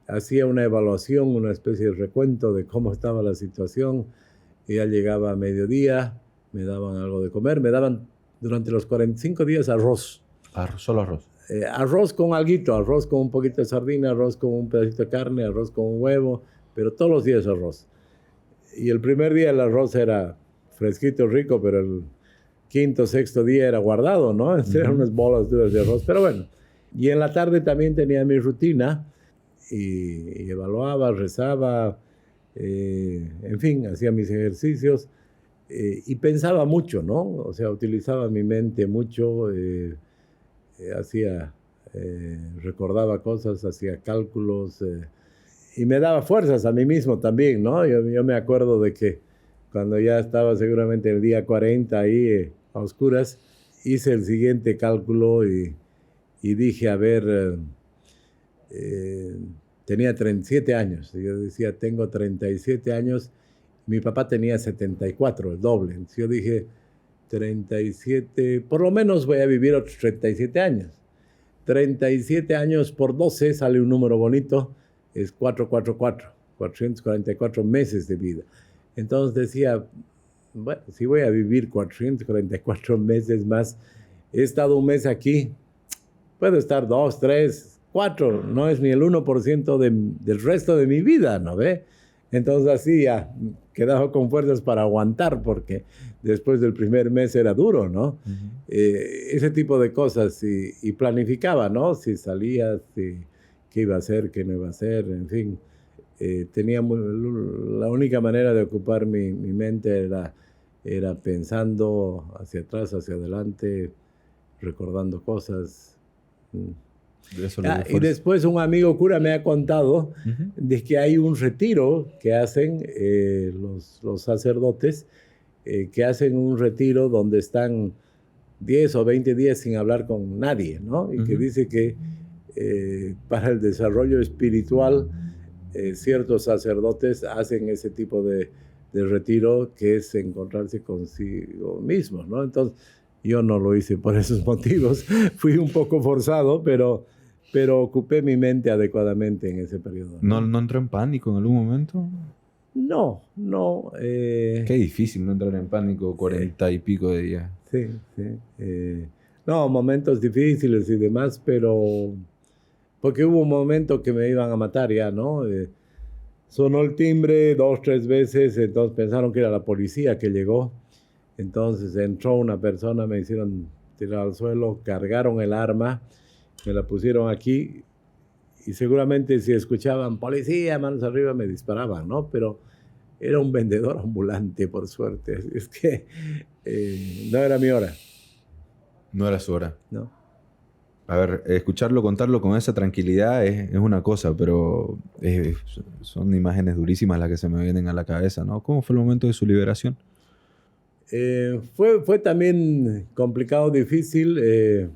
hacía una evaluación, una especie de recuento de cómo estaba la situación. Y ya llegaba a mediodía, me daban algo de comer, me daban durante los 45 días arroz. Solo arroz. Arroz con alguito, arroz con un poquito de sardina, arroz con un pedacito de carne, arroz con un huevo, pero todos los días arroz. Y el primer día el arroz era fresquito, rico, pero el quinto, sexto día era guardado, ¿no? Eran unas bolas duras de arroz, pero bueno. Y en la tarde también tenía mi rutina y evaluaba, rezaba, en fin, hacía mis ejercicios y pensaba mucho, ¿no? O sea, utilizaba mi mente mucho, recordaba cosas, hacía cálculos y me daba fuerzas a mí mismo también, ¿no? Yo me acuerdo de que cuando ya estaba seguramente el día 40 ahí a oscuras, hice el siguiente cálculo y dije, a ver, tenía 37 años. Y yo decía, tengo 37 años. Mi papá tenía 74, el doble. Entonces yo dije, 37, por lo menos voy a vivir otros 37 años. 37 años por 12 sale un número bonito, es 444, 444 meses de vida. Entonces decía, bueno, si voy a vivir 444 meses más, he estado un mes aquí, puedo estar 2, 3, 4, no es ni el 1% del resto de mi vida, ¿no ve? Entonces así ya quedaba con fuerzas para aguantar, porque después del primer mes era duro, ¿no? Ese tipo de cosas, y planificaba, ¿no? Si salía, qué iba a hacer, qué no iba a hacer, en fin. La única manera de ocupar mi mente era pensando hacia atrás, hacia adelante, recordando cosas. Eso Y después un amigo cura me ha contado de que hay un retiro que hacen los sacerdotes, que hacen un retiro donde están 10 o 20 días sin hablar con nadie, ¿no? Y que dice que para el desarrollo espiritual ciertos sacerdotes hacen ese tipo de retiro, que es encontrarse consigo mismos, ¿no? Entonces, yo no lo hice por esos motivos. Fui un poco forzado, pero ocupé mi mente adecuadamente en ese periodo. ¿No entró en pánico en algún momento? No. Qué difícil no entrar en pánico 40 y pico de días. Sí. No, momentos difíciles y demás, pero porque hubo un momento que me iban a matar ya, ¿no? Sonó el timbre 2, 3 veces, entonces pensaron que era la policía que llegó. Entonces entró una persona, me hicieron tirar al suelo, cargaron el arma, me la pusieron aquí y seguramente si escuchaban policía, manos arriba, me disparaban, ¿no? Pero era un vendedor ambulante, por suerte. Es que no era mi hora. No era su hora. No. A ver, escucharlo, contarlo con esa tranquilidad es una cosa, pero son imágenes durísimas las que se me vienen a la cabeza, ¿no? ¿Cómo fue el momento de su liberación? Fue también complicado, difícil,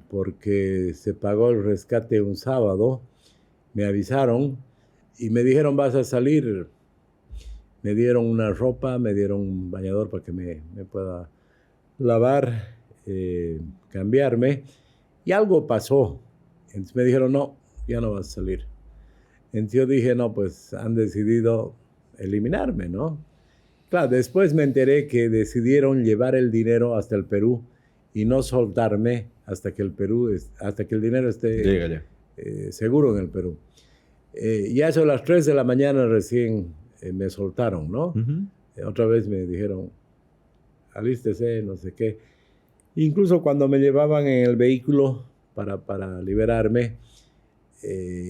porque se pagó el rescate un sábado, me avisaron y me dijeron, vas a salir. Me dieron una ropa, me dieron un bañador para que me pueda lavar, cambiarme, y algo pasó. Entonces me dijeron, no, ya no vas a salir. Entonces yo dije, no, pues han decidido eliminarme, ¿no? Claro, después me enteré que decidieron llevar el dinero hasta el Perú y no soltarme hasta que el dinero esté seguro en el Perú. Y a eso a las 3 de la mañana recién me soltaron, ¿no? Otra vez me dijeron, alístese, no sé qué. Incluso cuando me llevaban en el vehículo para liberarme,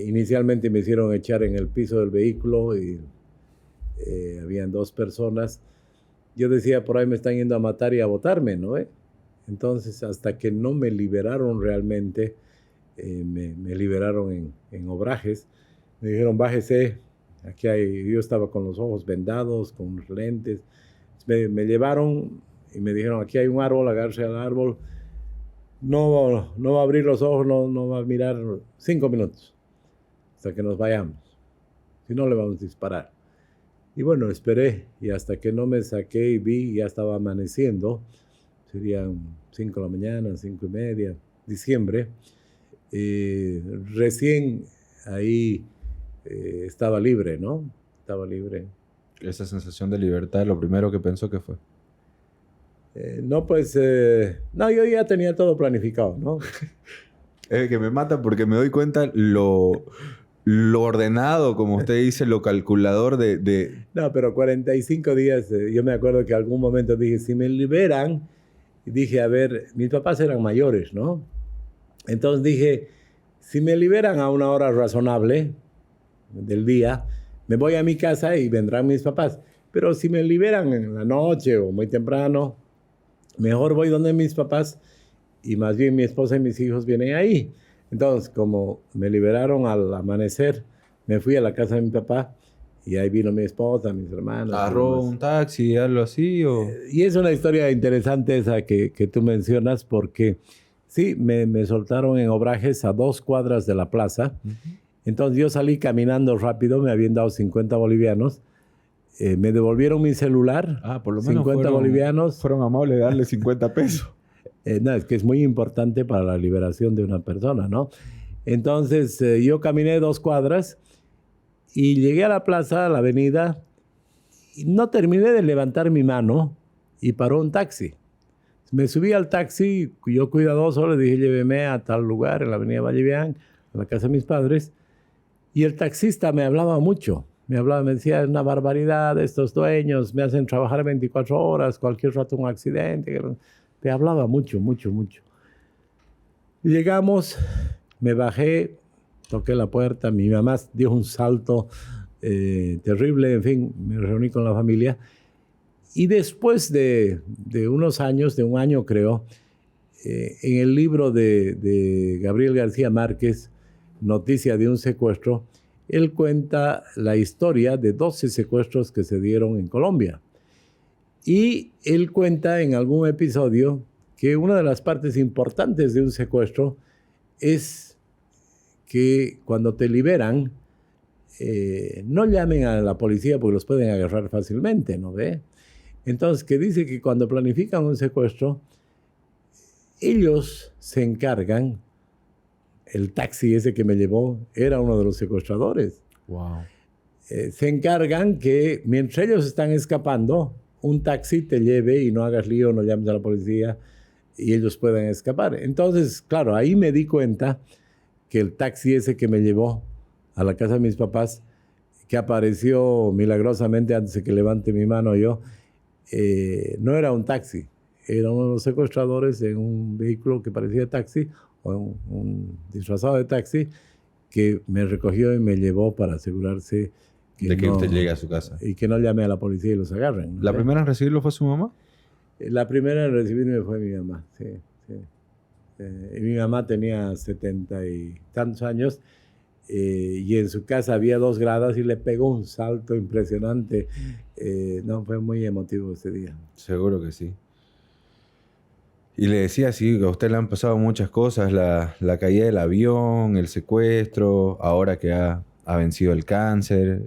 inicialmente me hicieron echar en el piso del vehículo y habían 2 personas. Yo decía, por ahí me están yendo a matar y a botarme, ¿no? Entonces, hasta que no me liberaron realmente, me liberaron en Obrajes. Me dijeron, bájese, aquí hay... Yo estaba con los ojos vendados, con unos lentes. Me llevaron y me dijeron, aquí hay un árbol, agárrese al árbol. No va a abrir los ojos, no va a mirar 5 minutos hasta que nos vayamos. Si no, le vamos a disparar. Y bueno, esperé, y hasta que no me saqué y vi, ya estaba amaneciendo. Serían 5 de la mañana, 5:30, diciembre. Recién ahí estaba libre, ¿no? Estaba libre. Esa sensación de libertad, lo primero que pensó que fue. No, yo ya tenía todo planificado, ¿no? Es que me mata porque me doy cuenta lo ordenado, como usted dice, lo calculador de... No, pero 45 días, yo me acuerdo que algún momento dije, si me liberan, y dije, a ver, mis papás eran mayores, ¿no? Entonces dije, si me liberan a una hora razonable del día, me voy a mi casa y vendrán mis papás. Pero si me liberan en la noche o muy temprano, mejor voy donde mis papás y más bien mi esposa y mis hijos vienen ahí. Entonces, como me liberaron al amanecer, me fui a la casa de mi papá y ahí vino mi esposa, mis hermanos. ¿Agarró un taxi, algo así? O... Y es una historia interesante esa que tú mencionas porque sí, me soltaron en Obrajes a 2 cuadras de la plaza. Uh-huh. Entonces yo salí caminando rápido, me habían dado 50 bolivianos. Me devolvieron mi celular. Por lo menos 50 bolivianos. Fueron amables de darle 50 pesos. No, es que es muy importante para la liberación de una persona, ¿no? Entonces, yo caminé 2 cuadras y llegué a la plaza, a la avenida, y no terminé de levantar mi mano y paró un taxi. Me subí al taxi, yo cuidadoso le dije, lléveme a tal lugar, en la avenida Vallevián, a la casa de mis padres, y el taxista me hablaba mucho. Me decía, es una barbaridad, estos dueños me hacen trabajar 24 horas, cualquier rato un accidente. Me hablaba mucho. Llegamos, me bajé, toqué la puerta, mi mamá dio un salto terrible, en fin, me reuní con la familia. Y después de unos años, de un año creo, en el libro de Gabriel García Márquez, Noticia de un secuestro, él cuenta la historia de 12 secuestros que se dieron en Colombia. Y él cuenta en algún episodio que una de las partes importantes de un secuestro es que cuando te liberan, no llamen a la policía porque los pueden agarrar fácilmente, ¿no ve? Entonces, que dice que cuando planifican un secuestro, ellos se encargan. El taxi ese que me llevó era uno de los secuestradores. Wow. Se encargan que mientras ellos están escapando, un taxi te lleve y no hagas lío, no llames a la policía y ellos puedan escapar. Entonces, claro, ahí me di cuenta que el taxi ese que me llevó a la casa de mis papás, que apareció milagrosamente antes de que levante mi mano yo, no era un taxi, era uno de los secuestradores en un vehículo que parecía taxi, un disfrazado de taxi, que me recogió y me llevó para asegurarse de que usted llegue a su casa. Y que no llame a la policía y los agarren, ¿no? ¿La primera en recibirlo fue su mamá? La primera en recibirme fue mi mamá, sí. Y mi mamá tenía 70 y tantos años y en su casa había 2 gradas y le pegó un salto impresionante. No, fue muy emotivo ese día. Seguro que sí. Y le decía, sí, a usted le han pasado muchas cosas, la caída del avión, el secuestro, ahora que ha vencido el cáncer.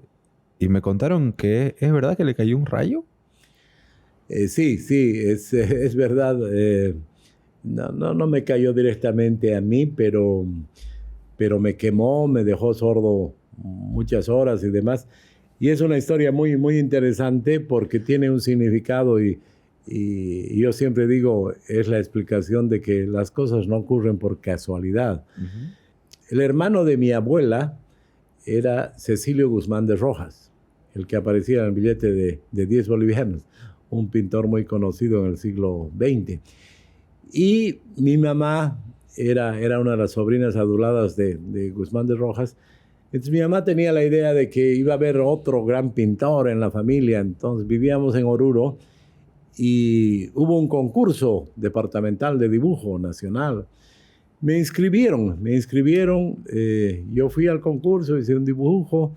Y me contaron que es verdad que le cayó un rayo. Sí, es verdad. No me cayó directamente a mí, pero me quemó, me dejó sordo muchas horas y demás. Y es una historia muy, muy interesante porque tiene un significado y yo siempre digo, es la explicación de que las cosas no ocurren por casualidad. Uh-huh. El hermano de mi abuela era Cecilio Guzmán de Rojas, el que aparecía en el billete de 10 bolivianos, un pintor muy conocido en el siglo XX. Y mi mamá era una de las sobrinas aduladas de Guzmán de Rojas. Entonces mi mamá tenía la idea de que iba a haber otro gran pintor en la familia. Entonces vivíamos en Oruro y hubo un concurso departamental de dibujo nacional. Me inscribieron. Yo fui al concurso, hice un dibujo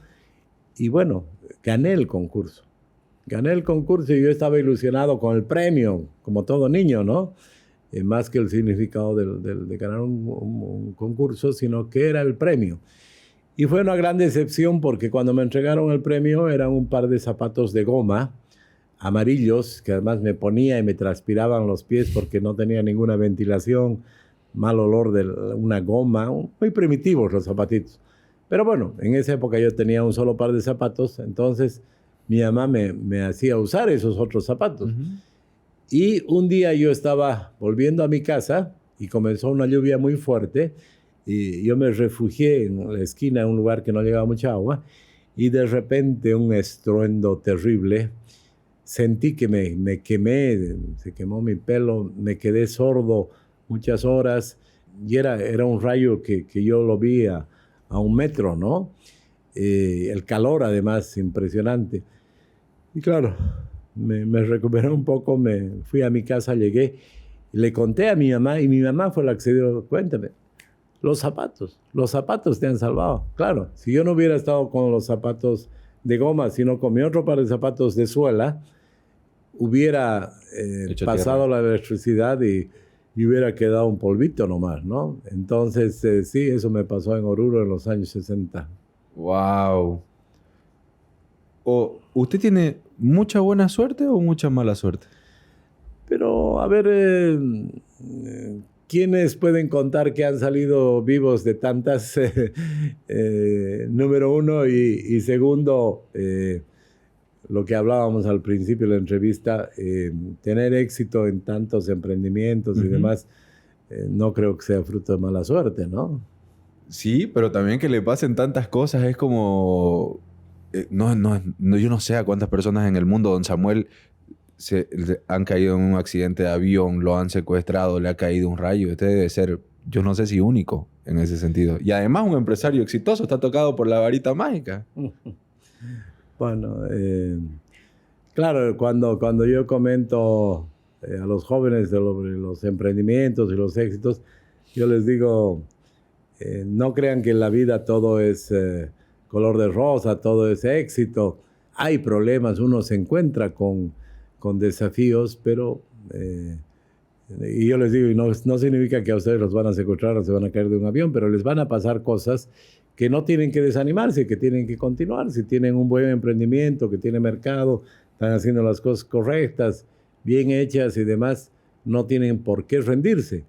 y bueno, gané el concurso. Y yo estaba ilusionado con el premio, como todo niño, ¿no? Más que el significado de ganar un concurso, sino que era el premio. Y fue una gran decepción porque cuando me entregaron el premio eran un par de zapatos de goma amarillos, que además me ponía y me transpiraban los pies porque no tenía ninguna ventilación, mal olor de una goma, muy primitivos los zapatitos. Pero bueno, en esa época yo tenía un solo par de zapatos, entonces mi mamá me hacía usar esos otros zapatos. Ujú. Y un día yo estaba volviendo a mi casa y comenzó una lluvia muy fuerte y yo me refugié en la esquina, en un lugar que no llegaba mucha agua, y de repente un estruendo terrible. Sentí que me quemé, se quemó mi pelo, me quedé sordo muchas horas y era un rayo que yo lo vi a 1 metro, ¿no? El calor además impresionante. Y claro, me recuperé un poco, me fui a mi casa, llegué, y le conté a mi mamá y mi mamá fue la que se dio cuenta. Los zapatos te han salvado. Claro, si yo no hubiera estado con los zapatos de goma, sino con mi otro par de zapatos de suela, hubiera pasado la electricidad y hubiera quedado un polvito nomás, ¿no? Entonces, sí, eso me pasó en Oruro en los años 60. Wow. ¿Usted tiene mucha buena suerte o mucha mala suerte? Pero, a ver, ¿quiénes pueden contar que han salido vivos de tantas? Número uno, y segundo, lo que hablábamos al principio de la entrevista, tener éxito en tantos emprendimientos y demás, no creo que sea fruto de mala suerte, ¿no? Sí, pero también que le pasen tantas cosas es como... yo no sé a cuántas personas en el mundo, don Samuel, han caído en un accidente de avión, lo han secuestrado, le ha caído un rayo. Este debe ser, yo no sé si único en ese sentido. Y además un empresario exitoso está tocado por la varita mágica. Bueno, claro, cuando yo comento a los jóvenes sobre los emprendimientos y los éxitos, yo les digo, no crean que en la vida todo es color de rosa, todo es éxito. Hay problemas, uno se encuentra con desafíos, pero... y yo les digo, y no significa que a ustedes los van a secuestrar o se van a caer de un avión, pero les van a pasar cosas que no tienen que desanimarse, que tienen que continuar. Si tienen un buen emprendimiento, que tiene mercado, están haciendo las cosas correctas, bien hechas y demás, no tienen por qué rendirse.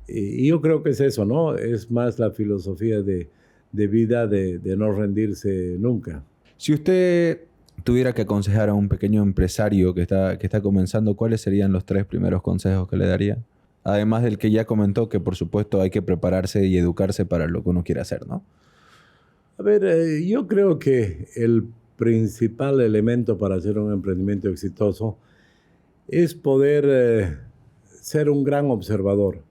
Y yo creo que es eso, ¿no? Es más la filosofía de vida de no rendirse nunca. Si usted tuviera que aconsejar a un pequeño empresario que está comenzando, ¿cuáles serían los 3 primeros consejos que le daría? Además del que ya comentó, que por supuesto hay que prepararse y educarse para lo que uno quiere hacer, ¿no? A ver, yo creo que el principal elemento para hacer un emprendimiento exitoso es poder ser un gran observador.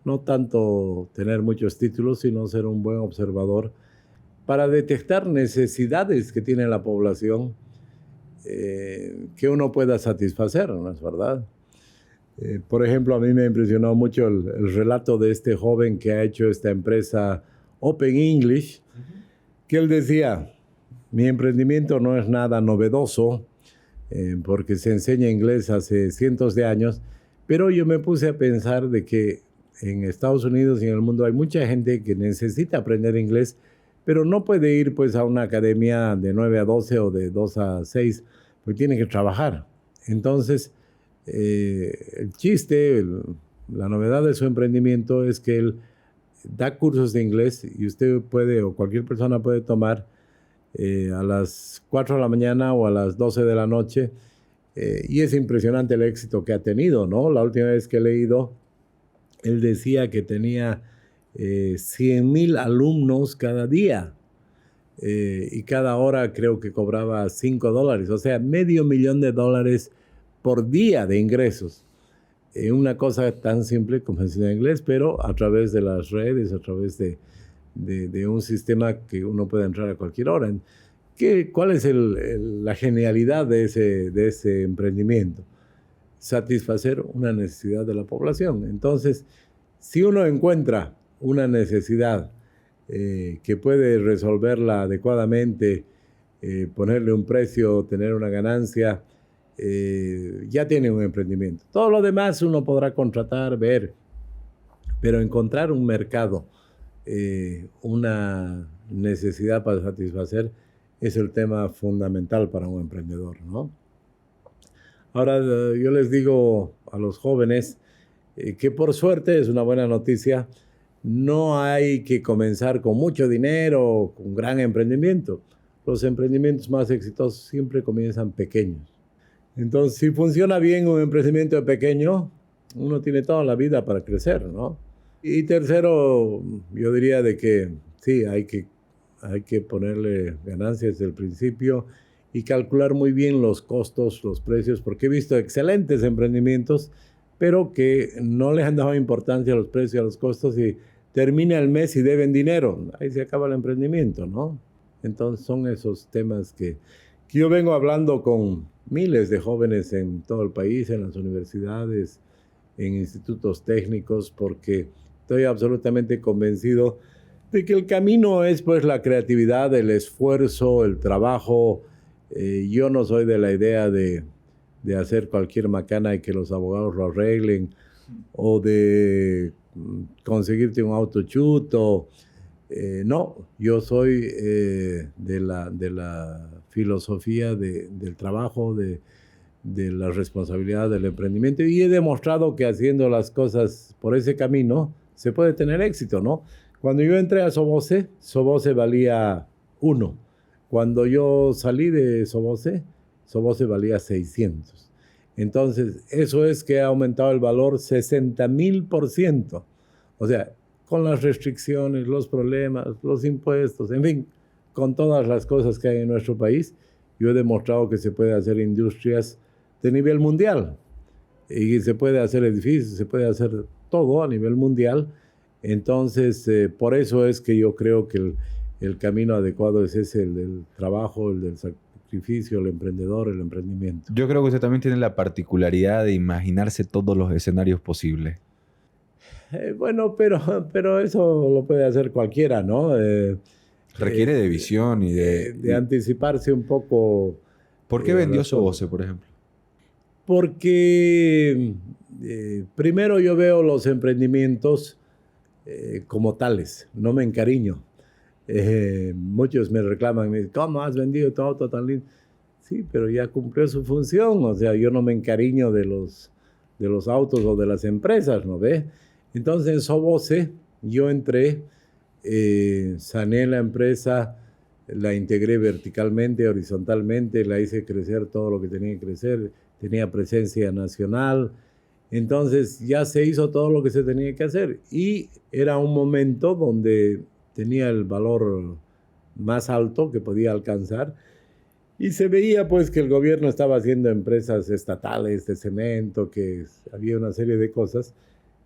No tanto tener muchos títulos, sino ser un buen observador para detectar necesidades que tiene la población que uno pueda satisfacer, ¿no es verdad? Por ejemplo, a mí me impresionó mucho el relato de este joven que ha hecho esta empresa Open English, que él decía, mi emprendimiento no es nada novedoso, porque se enseña inglés hace cientos de años, pero yo me puse a pensar de que en Estados Unidos y en el mundo hay mucha gente que necesita aprender inglés, pero no puede ir pues a una academia de 9 a 12 o de 2 a 6, porque tiene que trabajar. Entonces, el chiste, la novedad de su emprendimiento es que él da cursos de inglés y usted puede, o cualquier persona puede tomar a las 4 de la mañana o a las 12 de la noche, y es impresionante el éxito que ha tenido, ¿no? La última vez que he leído, él decía que tenía 100,000 alumnos cada día, y cada hora creo que cobraba $5, o sea, $500,000 por día de ingresos. Una cosa tan simple como enseñar inglés, pero a través de las redes, a través de un sistema que uno puede entrar a cualquier hora. ¿Cuál es la genialidad de ese emprendimiento? Satisfacer una necesidad de la población. Entonces, si uno encuentra una necesidad que puede resolverla adecuadamente, ponerle un precio, tener una ganancia, ya tiene un emprendimiento. Todo lo demás uno podrá contratar, ver, pero encontrar un mercado, una necesidad para satisfacer, es el tema fundamental para un emprendedor, ¿no? Ahora, yo les digo a los jóvenes que por suerte es una buena noticia, no hay que comenzar con mucho dinero, con gran emprendimiento. Los emprendimientos más exitosos siempre comienzan pequeños. Entonces, si funciona bien un emprendimiento pequeño, uno tiene toda la vida para crecer, ¿no? Y tercero, yo diría de que sí, hay que ponerle ganancias desde el principio y calcular muy bien los costos, los precios, porque he visto excelentes emprendimientos, pero que no les han dado importancia a los precios, a los costos, y termina el mes y deben dinero. Ahí se acaba el emprendimiento, ¿no? Entonces son esos temas que yo vengo hablando con miles de jóvenes en todo el país, en las universidades, en institutos técnicos, porque estoy absolutamente convencido de que el camino es pues la creatividad, el esfuerzo, el trabajo. Yo no soy de la idea de hacer cualquier macana y que los abogados lo arreglen, o de conseguirte un auto chuto. No, yo soy de la filosofía del trabajo, de la responsabilidad del emprendimiento, y he demostrado que haciendo las cosas por ese camino se puede tener éxito, ¿no? Cuando yo entré a Soboce, Soboce valía 1. Cuando yo salí de Soboce, Soboce valía 600. Entonces, eso es que ha aumentado el valor 60,000%. O sea, con las restricciones, los problemas, los impuestos, en fin, con todas las cosas que hay en nuestro país, yo he demostrado que se puede hacer industrias de nivel mundial. Y se puede hacer edificios, se puede hacer todo a nivel mundial. Entonces, por eso es que yo creo que el camino adecuado es ese, el del trabajo, el del sacrificio, el emprendedor, el emprendimiento. Yo creo que usted también tiene la particularidad de imaginarse todos los escenarios posibles. Bueno, pero eso lo puede hacer cualquiera, ¿no? Requiere de visión y de anticiparse un poco. ¿Por qué vendió Soboce, por ejemplo? Porque primero yo veo los emprendimientos como tales, no me encariño. Muchos me reclaman, me dicen, ¿cómo has vendido tu auto tan lindo? Sí, pero ya cumplió su función, o sea, yo no me encariño de los autos o de las empresas, ¿no ve? Entonces en Soboce yo entré, saneé la empresa, la integré verticalmente, horizontalmente, la hice crecer todo lo que tenía que crecer, tenía presencia nacional. Entonces ya se hizo todo lo que se tenía que hacer y era un momento donde tenía el valor más alto que podía alcanzar y se veía pues que el gobierno estaba haciendo empresas estatales de cemento, que había una serie de cosas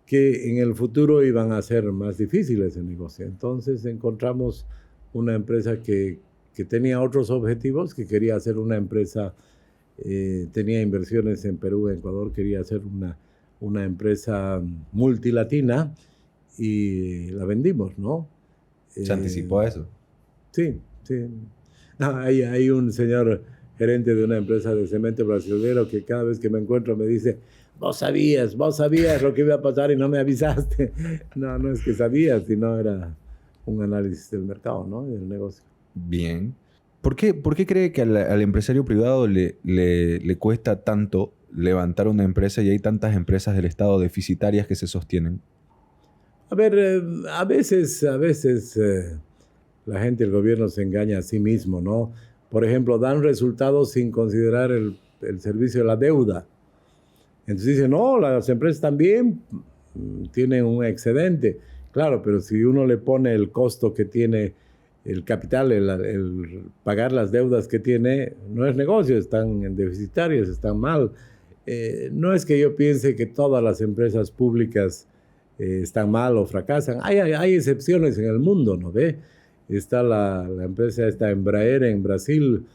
que en el futuro iban a ser más difíciles de negociar. Entonces encontramos una empresa que tenía otros objetivos, que quería hacer una empresa, tenía inversiones en Perú, en Ecuador, quería hacer una empresa multilatina y la vendimos, ¿no? ¿Se anticipó a eso? Sí, sí. No, hay un señor gerente de una empresa de cemento brasilero que cada vez que me encuentro me dice, vos sabías lo que iba a pasar y no me avisaste. No es que sabía, sino era un análisis del mercado, ¿no? Del negocio. Bien. ¿Por qué cree que al empresario privado le cuesta tanto levantar una empresa y hay tantas empresas del Estado deficitarias que se sostienen? A ver, a veces la gente, el gobierno se engaña a sí mismo, ¿no? Por ejemplo, dan resultados sin considerar el servicio de la deuda. Entonces dicen, no, las empresas también tienen un excedente. Claro, pero si uno le pone el costo que tiene el capital, el pagar las deudas que tiene, no es negocio, están deficitarios, están mal. No es que yo piense que todas las empresas públicas están mal o fracasan. Hay excepciones en el mundo, ¿no ve? Está la empresa Embraer en Brasil,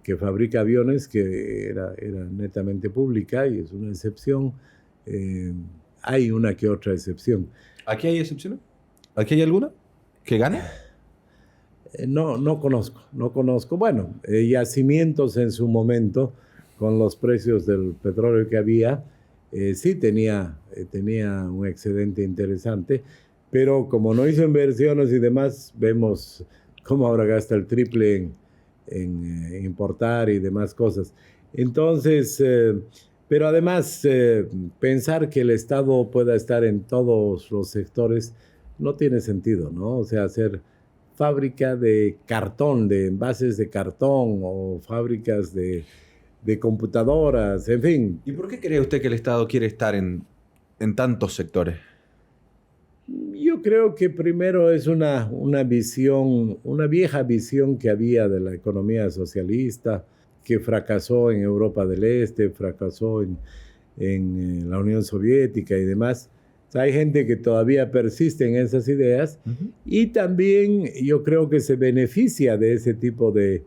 que fabrica aviones, que era netamente pública y es una excepción. Hay una que otra excepción. ¿Aquí hay excepciones? ¿Aquí hay alguna que gane? No conozco. Bueno, yacimientos en su momento, con los precios del petróleo que había, sí tenía un excedente interesante, pero como no hizo inversiones y demás, vemos cómo ahora gasta el triple en importar y demás cosas. Entonces, pero además, pensar que el Estado pueda estar en todos los sectores no tiene sentido, ¿no? O sea, hacer fábrica de cartón, de envases de cartón o fábricas de computadoras, en fin. ¿Y por qué cree usted que el Estado quiere estar en tantos sectores? Yo creo que primero es una visión, una vieja visión que había de la economía socialista, que fracasó en Europa del Este, fracasó en la Unión Soviética y demás. O sea, hay gente que todavía persiste en esas ideas y también yo creo que se beneficia de ese tipo de...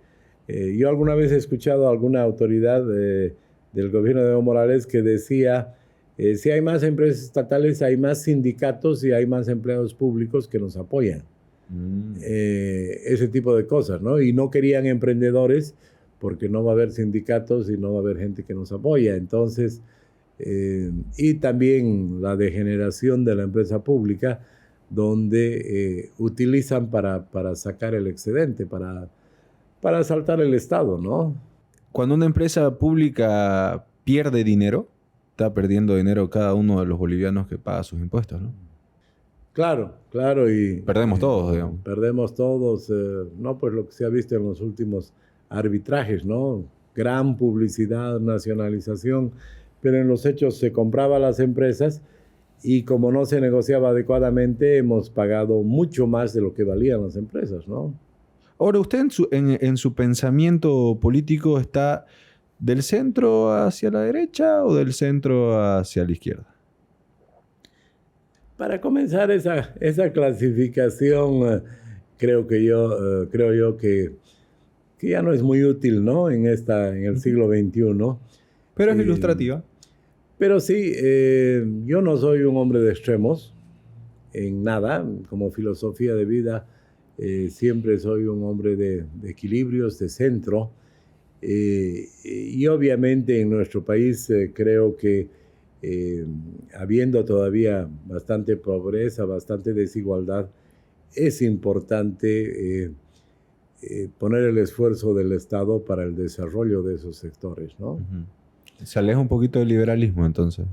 yo alguna vez he escuchado a alguna autoridad del gobierno de Evo Morales que decía, si hay más empresas estatales, hay más sindicatos y hay más empleados públicos que nos apoyan. Ese tipo de cosas, ¿no? Y no querían emprendedores porque no va a haber sindicatos y no va a haber gente que nos apoya. Entonces, y también la degeneración de la empresa pública, donde utilizan para sacar el excedente, para asaltar el Estado, ¿no? Cuando una empresa pública pierde dinero, está perdiendo dinero cada uno de los bolivianos que paga sus impuestos, ¿no? Claro. Y perdemos todos, digamos. Perdemos todos, no, pues lo que se ha visto en los últimos arbitrajes, ¿no? Gran publicidad, nacionalización, pero en los hechos se compraba las empresas y como no se negociaba adecuadamente, hemos pagado mucho más de lo que valían las empresas, ¿no? Ahora, ¿usted en su pensamiento político está del centro hacia la derecha o del centro hacia la izquierda? Para comenzar esa clasificación, creo yo que ya no es muy útil, ¿no? En el siglo XXI. Pero es ilustrativa. Pero sí, yo no soy un hombre de extremos en nada. Como filosofía de vida, siempre soy un hombre de equilibrios, de centro. Y obviamente en nuestro país creo que habiendo todavía bastante pobreza, bastante desigualdad, es importante poner el esfuerzo del Estado para el desarrollo de esos sectores, ¿no? Se aleja un poquito del liberalismo, entonces.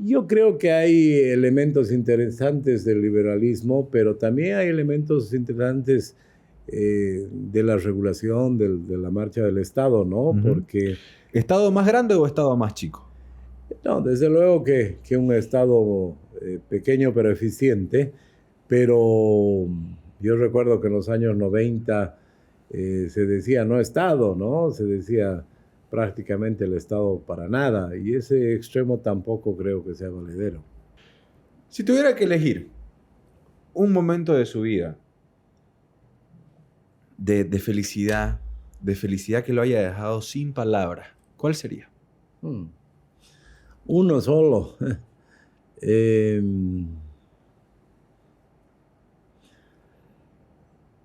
Yo creo que hay elementos interesantes del liberalismo, pero también hay elementos interesantes de la regulación, de la marcha del Estado, ¿no? Porque... ¿Estado más grande o Estado más chico? No, desde luego que un Estado pequeño pero eficiente, pero yo recuerdo que en los años 90 se decía no Estado, ¿no? Se decía prácticamente el Estado para nada, y ese extremo tampoco creo que sea valedero. Si tuviera que elegir un momento de su vida de felicidad que lo haya dejado sin palabras, ¿cuál sería? Uno solo.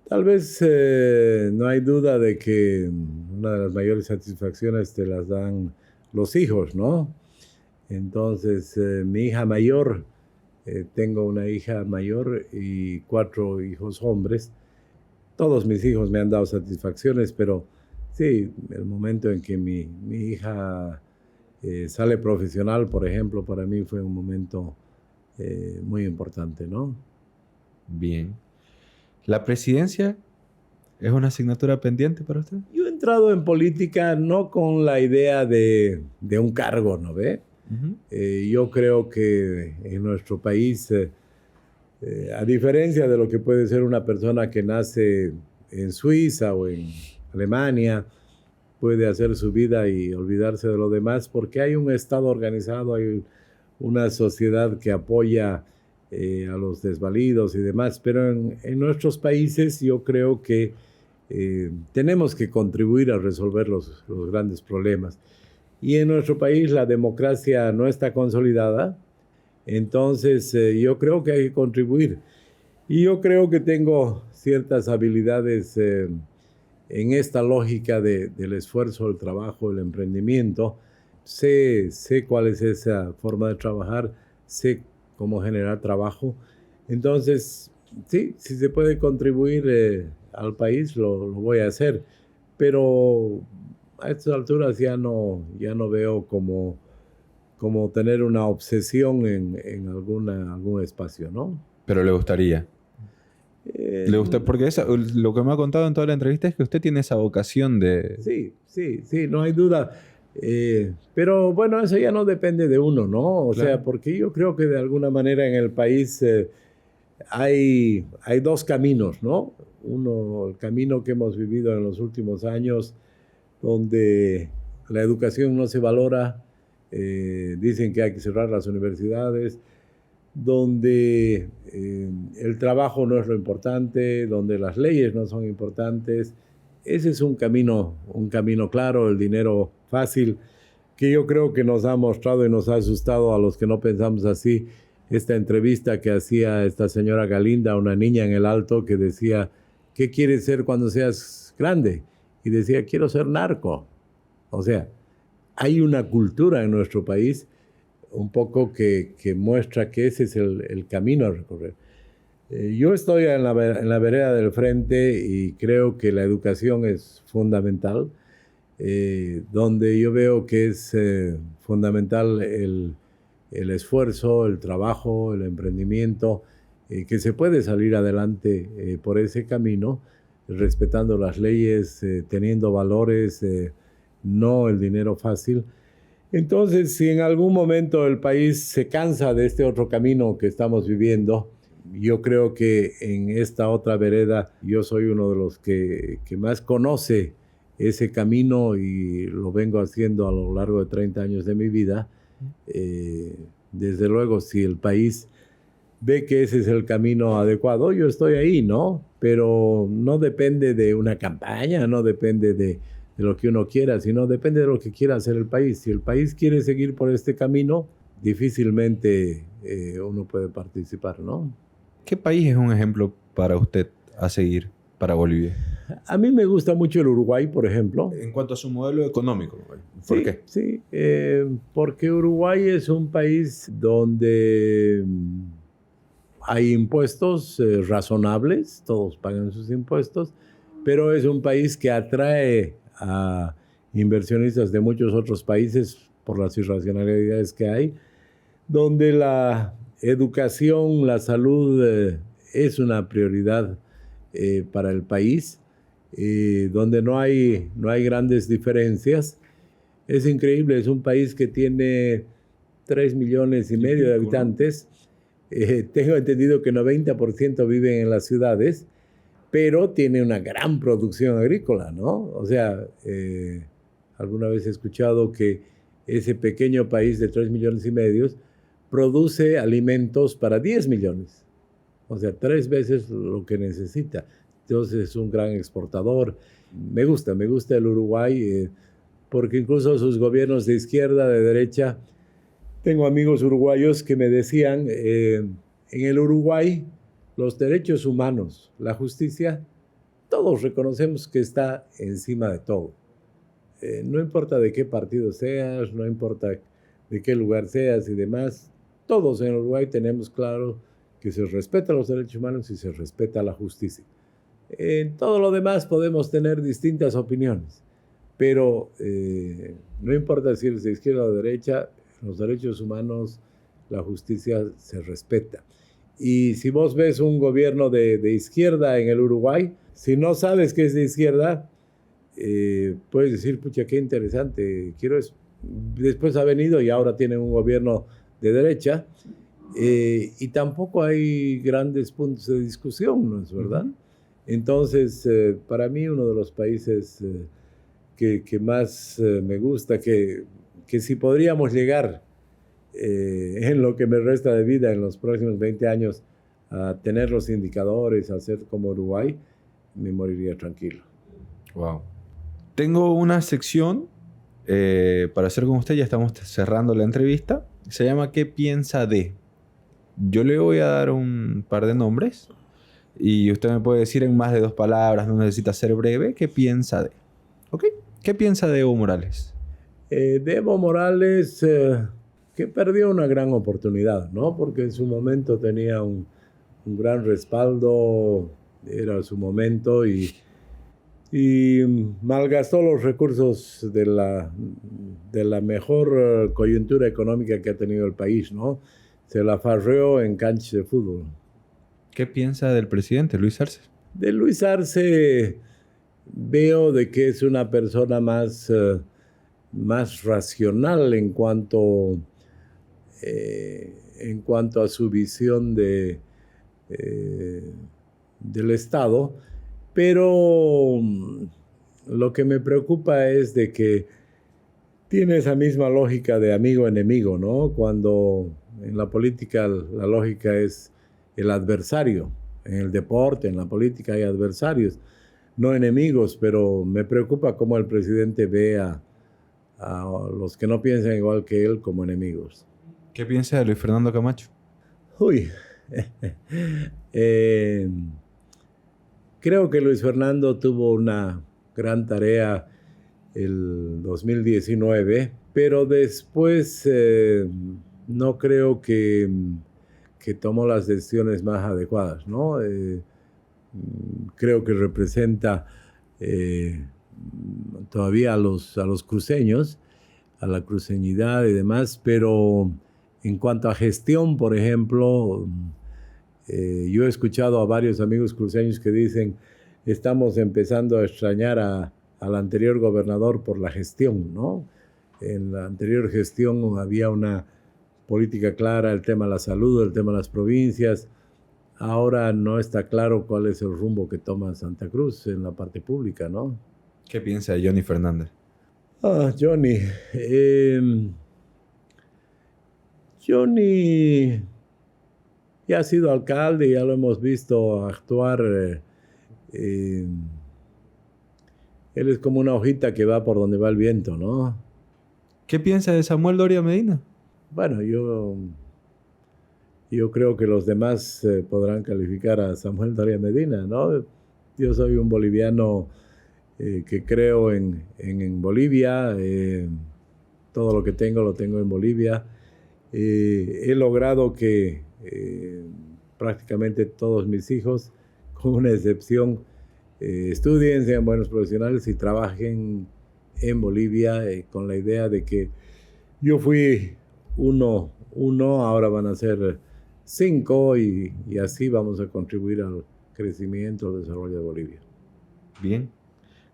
Tal vez no hay duda de que una de las mayores satisfacciones te las dan los hijos, ¿no? Entonces, mi hija mayor, tengo una hija mayor y 4 hijos hombres. Todos mis hijos me han dado satisfacciones, pero sí, el momento en que mi hija sale profesional, por ejemplo, para mí fue un momento muy importante, ¿no? Bien. ¿La presidencia es una asignatura pendiente para usted? Yo he entrado en política no con la idea de un cargo, ¿no ve? Yo creo que en nuestro país, a diferencia de lo que puede ser una persona que nace en Suiza o en Alemania, puede hacer su vida y olvidarse de lo demás, porque hay un Estado organizado, hay una sociedad que apoya a los desvalidos y demás, pero en nuestros países yo creo que tenemos que contribuir a resolver los grandes problemas. Y en nuestro país la democracia no está consolidada, Entonces, yo creo que hay que contribuir. Y yo creo que tengo ciertas habilidades en esta lógica del esfuerzo, el trabajo, el emprendimiento. Sé cuál es esa forma de trabajar, sé cómo generar trabajo. Entonces, sí, si se puede contribuir al país, lo voy a hacer. Pero a estas alturas ya no veo como tener una obsesión en algún espacio, ¿no? Pero le gustaría. ¿Le gusta? Porque lo que me ha contado en toda la entrevista es que usted tiene esa vocación de... Sí, no hay duda. Pero bueno, eso ya no depende de uno, ¿no? O Claro. sea, porque yo creo que de alguna manera en el país hay dos caminos, ¿no? Uno, el camino que hemos vivido en los últimos años, donde la educación no se valora, dicen que hay que cerrar las universidades, donde el trabajo no es lo importante, donde las leyes no son importantes. Ese es un camino claro, el dinero fácil, que yo creo que nos ha mostrado y nos ha asustado a los que no pensamos así. Esta entrevista que hacía esta señora Galinda, una niña en el Alto, que decía, ¿qué quieres ser cuando seas grande? Y decía, quiero ser narco. O sea, hay una cultura en nuestro país un poco que muestra que ese es el camino a recorrer. Yo estoy en la vereda del frente y creo que la educación es fundamental, donde yo veo que es fundamental el esfuerzo, el trabajo, el emprendimiento, que se puede salir adelante por ese camino, respetando las leyes, teniendo valores, no el dinero fácil. Entonces, si en algún momento el país se cansa de este otro camino que estamos viviendo, yo creo que en esta otra vereda yo soy uno de los que más conoce ese camino y lo vengo haciendo a lo largo de 30 años de mi vida. Desde luego, si el país ve que ese es el camino adecuado, yo estoy ahí, ¿no? Pero no depende de una campaña, no depende de lo que uno quiera, sino depende de lo que quiera hacer el país. Si el país quiere seguir por este camino, difícilmente uno puede participar, ¿no? ¿Qué país es un ejemplo para usted a seguir para Bolivia? A mí me gusta mucho el Uruguay, por ejemplo. En cuanto a su modelo económico, ¿por qué? Sí, porque Uruguay es un país donde hay impuestos razonables, todos pagan sus impuestos, pero es un país que atrae a inversionistas de muchos otros países por las irracionalidades que hay, donde la educación, la salud es una prioridad para el país, donde no hay grandes diferencias. Es increíble, es un país que tiene 3,5 millones de habitantes. Tengo entendido que 90% viven en las ciudades, pero tiene una gran producción agrícola, ¿no? O sea, alguna vez he escuchado que ese pequeño país de 3,5 millones produce alimentos para 10 millones. O sea, 3 veces lo que necesita. Entonces es un gran exportador. Me gusta el Uruguay, porque incluso sus gobiernos de izquierda, de derecha, tengo amigos uruguayos que me decían, en el Uruguay, los derechos humanos, la justicia, todos reconocemos que está encima de todo. No importa de qué partido seas, no importa de qué lugar seas y demás, todos en Uruguay tenemos claro que se respetan los derechos humanos y se respeta la justicia. En todo lo demás podemos tener distintas opiniones, pero no importa si eres de izquierda o de derecha, los derechos humanos, la justicia se respeta. Y si vos ves un gobierno de izquierda en el Uruguay, si no sabes que es de izquierda, puedes decir, pucha, qué interesante, quiero eso. Después ha venido y ahora tiene un gobierno de derecha, y tampoco hay grandes puntos de discusión, ¿no es verdad? Entonces, para mí uno de los países que más me gusta, que si podríamos llegar en lo que me resta de vida en los próximos 20 años a tener los indicadores, a ser como Uruguay, me moriría tranquilo. Wow. Tengo una sección para hacer con usted, ya estamos cerrando la entrevista, se llama ¿Qué piensa de? Yo le voy a dar un par de nombres y usted me puede decir en más de 2 palabras, no necesita ser breve, qué piensa de. ¿Ok? ¿Qué piensa de Evo Morales? De Evo Morales, que perdió una gran oportunidad, ¿no? Porque en su momento tenía un gran respaldo, era su momento y malgastó los recursos de la mejor coyuntura económica que ha tenido el país, ¿no? Se la farreó en canchas de fútbol. ¿Qué piensa del presidente Luis Arce? De Luis Arce veo de que es una persona más racional en cuanto a su visión del Estado, pero lo que me preocupa es de que tiene esa misma lógica de amigo-enemigo, ¿no? Cuando en la política la lógica es el adversario. En el deporte, en la política hay adversarios, no enemigos, pero me preocupa cómo el presidente ve a los que no piensan igual que él como enemigos. ¿Qué piensa de Luis Fernando Camacho? Uy, creo que Luis Fernando tuvo una gran tarea el 2019, pero después no creo que tomó las decisiones más adecuadas, ¿no? Creo que representa todavía a los cruceños, a la cruceñidad y demás, pero en cuanto a gestión, por ejemplo, yo he escuchado a varios amigos cruceños que dicen estamos empezando a extrañar al anterior gobernador por la gestión, ¿no? En la anterior gestión había una política clara, el tema de la salud, el tema de las provincias. Ahora no está claro cuál es el rumbo que toma Santa Cruz en la parte pública, ¿no? ¿Qué piensa de Johnny Fernández? Johnny. Johnny ya ha sido alcalde, ya lo hemos visto actuar. Él es como una hojita que va por donde va el viento, ¿no? ¿Qué piensa de Samuel Doria Medina? Bueno, yo creo que los demás podrán calificar a Samuel Doria Medina, ¿no? Yo soy un boliviano que creo en Bolivia. Todo lo que tengo lo tengo en Bolivia. He logrado que prácticamente todos mis hijos, con una excepción, estudien, sean buenos profesionales y trabajen en Bolivia con la idea de que yo fui uno, ahora van a ser 5 y así vamos a contribuir al crecimiento, al desarrollo de Bolivia. Bien.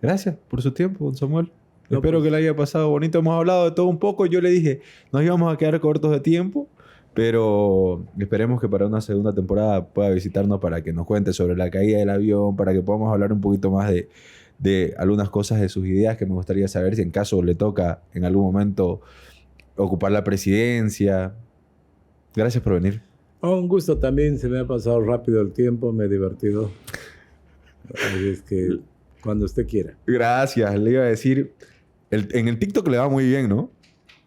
Gracias por su tiempo, don Samuel. No, Espero pues, que le haya pasado bonito. Hemos hablado de todo un poco. Yo le dije, nos íbamos a quedar cortos de tiempo, pero esperemos que para una segunda temporada pueda visitarnos para que nos cuente sobre la caída del avión, para que podamos hablar un poquito más de algunas cosas de sus ideas que me gustaría saber si en caso le toca en algún momento ocupar la presidencia. Gracias por venir. un gusto también, se me ha pasado rápido el tiempo, me he divertido. Así es que cuando usted quiera. Gracias. Le iba a decir, en el TikTok le va muy bien, ¿no?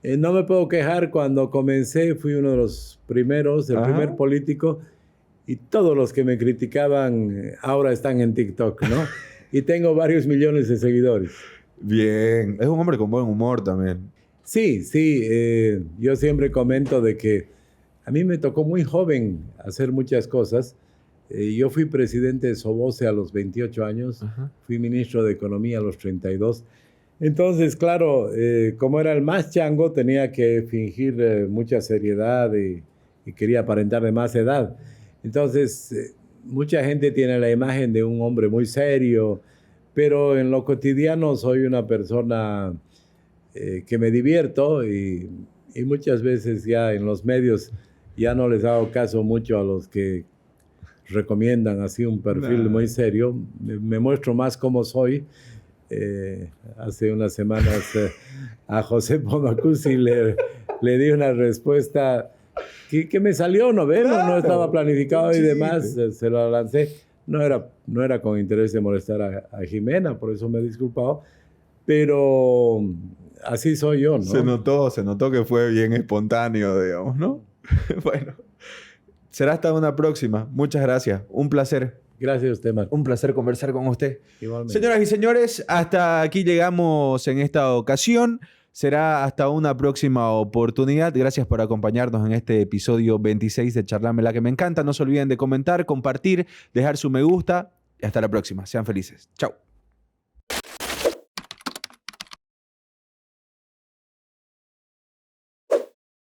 No me puedo quejar, cuando comencé fui uno de los primeros, el primer político, y todos los que me criticaban ahora están en TikTok, ¿no? Y tengo varios millones de seguidores. Bien. Es un hombre con buen humor también. Sí, yo siempre comento de que a mí me tocó muy joven hacer muchas cosas. Yo fui presidente de Soboce a los 28 años, fui ministro de Economía a los 32. Entonces, claro, como era el más chango, tenía que fingir mucha seriedad y quería aparentar de más edad. Entonces, mucha gente tiene la imagen de un hombre muy serio, pero en lo cotidiano soy una persona que me divierto y muchas veces ya en los medios ya no les hago caso mucho a los que recomiendan así un perfil muy serio. Me muestro más como soy. Hace unas semanas a José Pomacuzzi le di una respuesta que me salió, ¿no ves? Claro, no estaba planificado y demás, se lo lancé. No era con interés de molestar a Jimena, por eso me he disculpado, pero así soy yo, ¿no? Se notó que fue bien espontáneo, digamos, ¿no? Bueno, Será hasta una próxima. Muchas gracias. Un placer. Gracias a usted, Marco. Un placer conversar con usted. Igualmente. Señoras y señores, hasta aquí llegamos en esta ocasión. Será hasta una próxima oportunidad. Gracias por acompañarnos en este episodio 26 de Charlámela que me encanta. No se olviden de comentar, compartir, dejar su me gusta. Y hasta la próxima. Sean felices. Chao.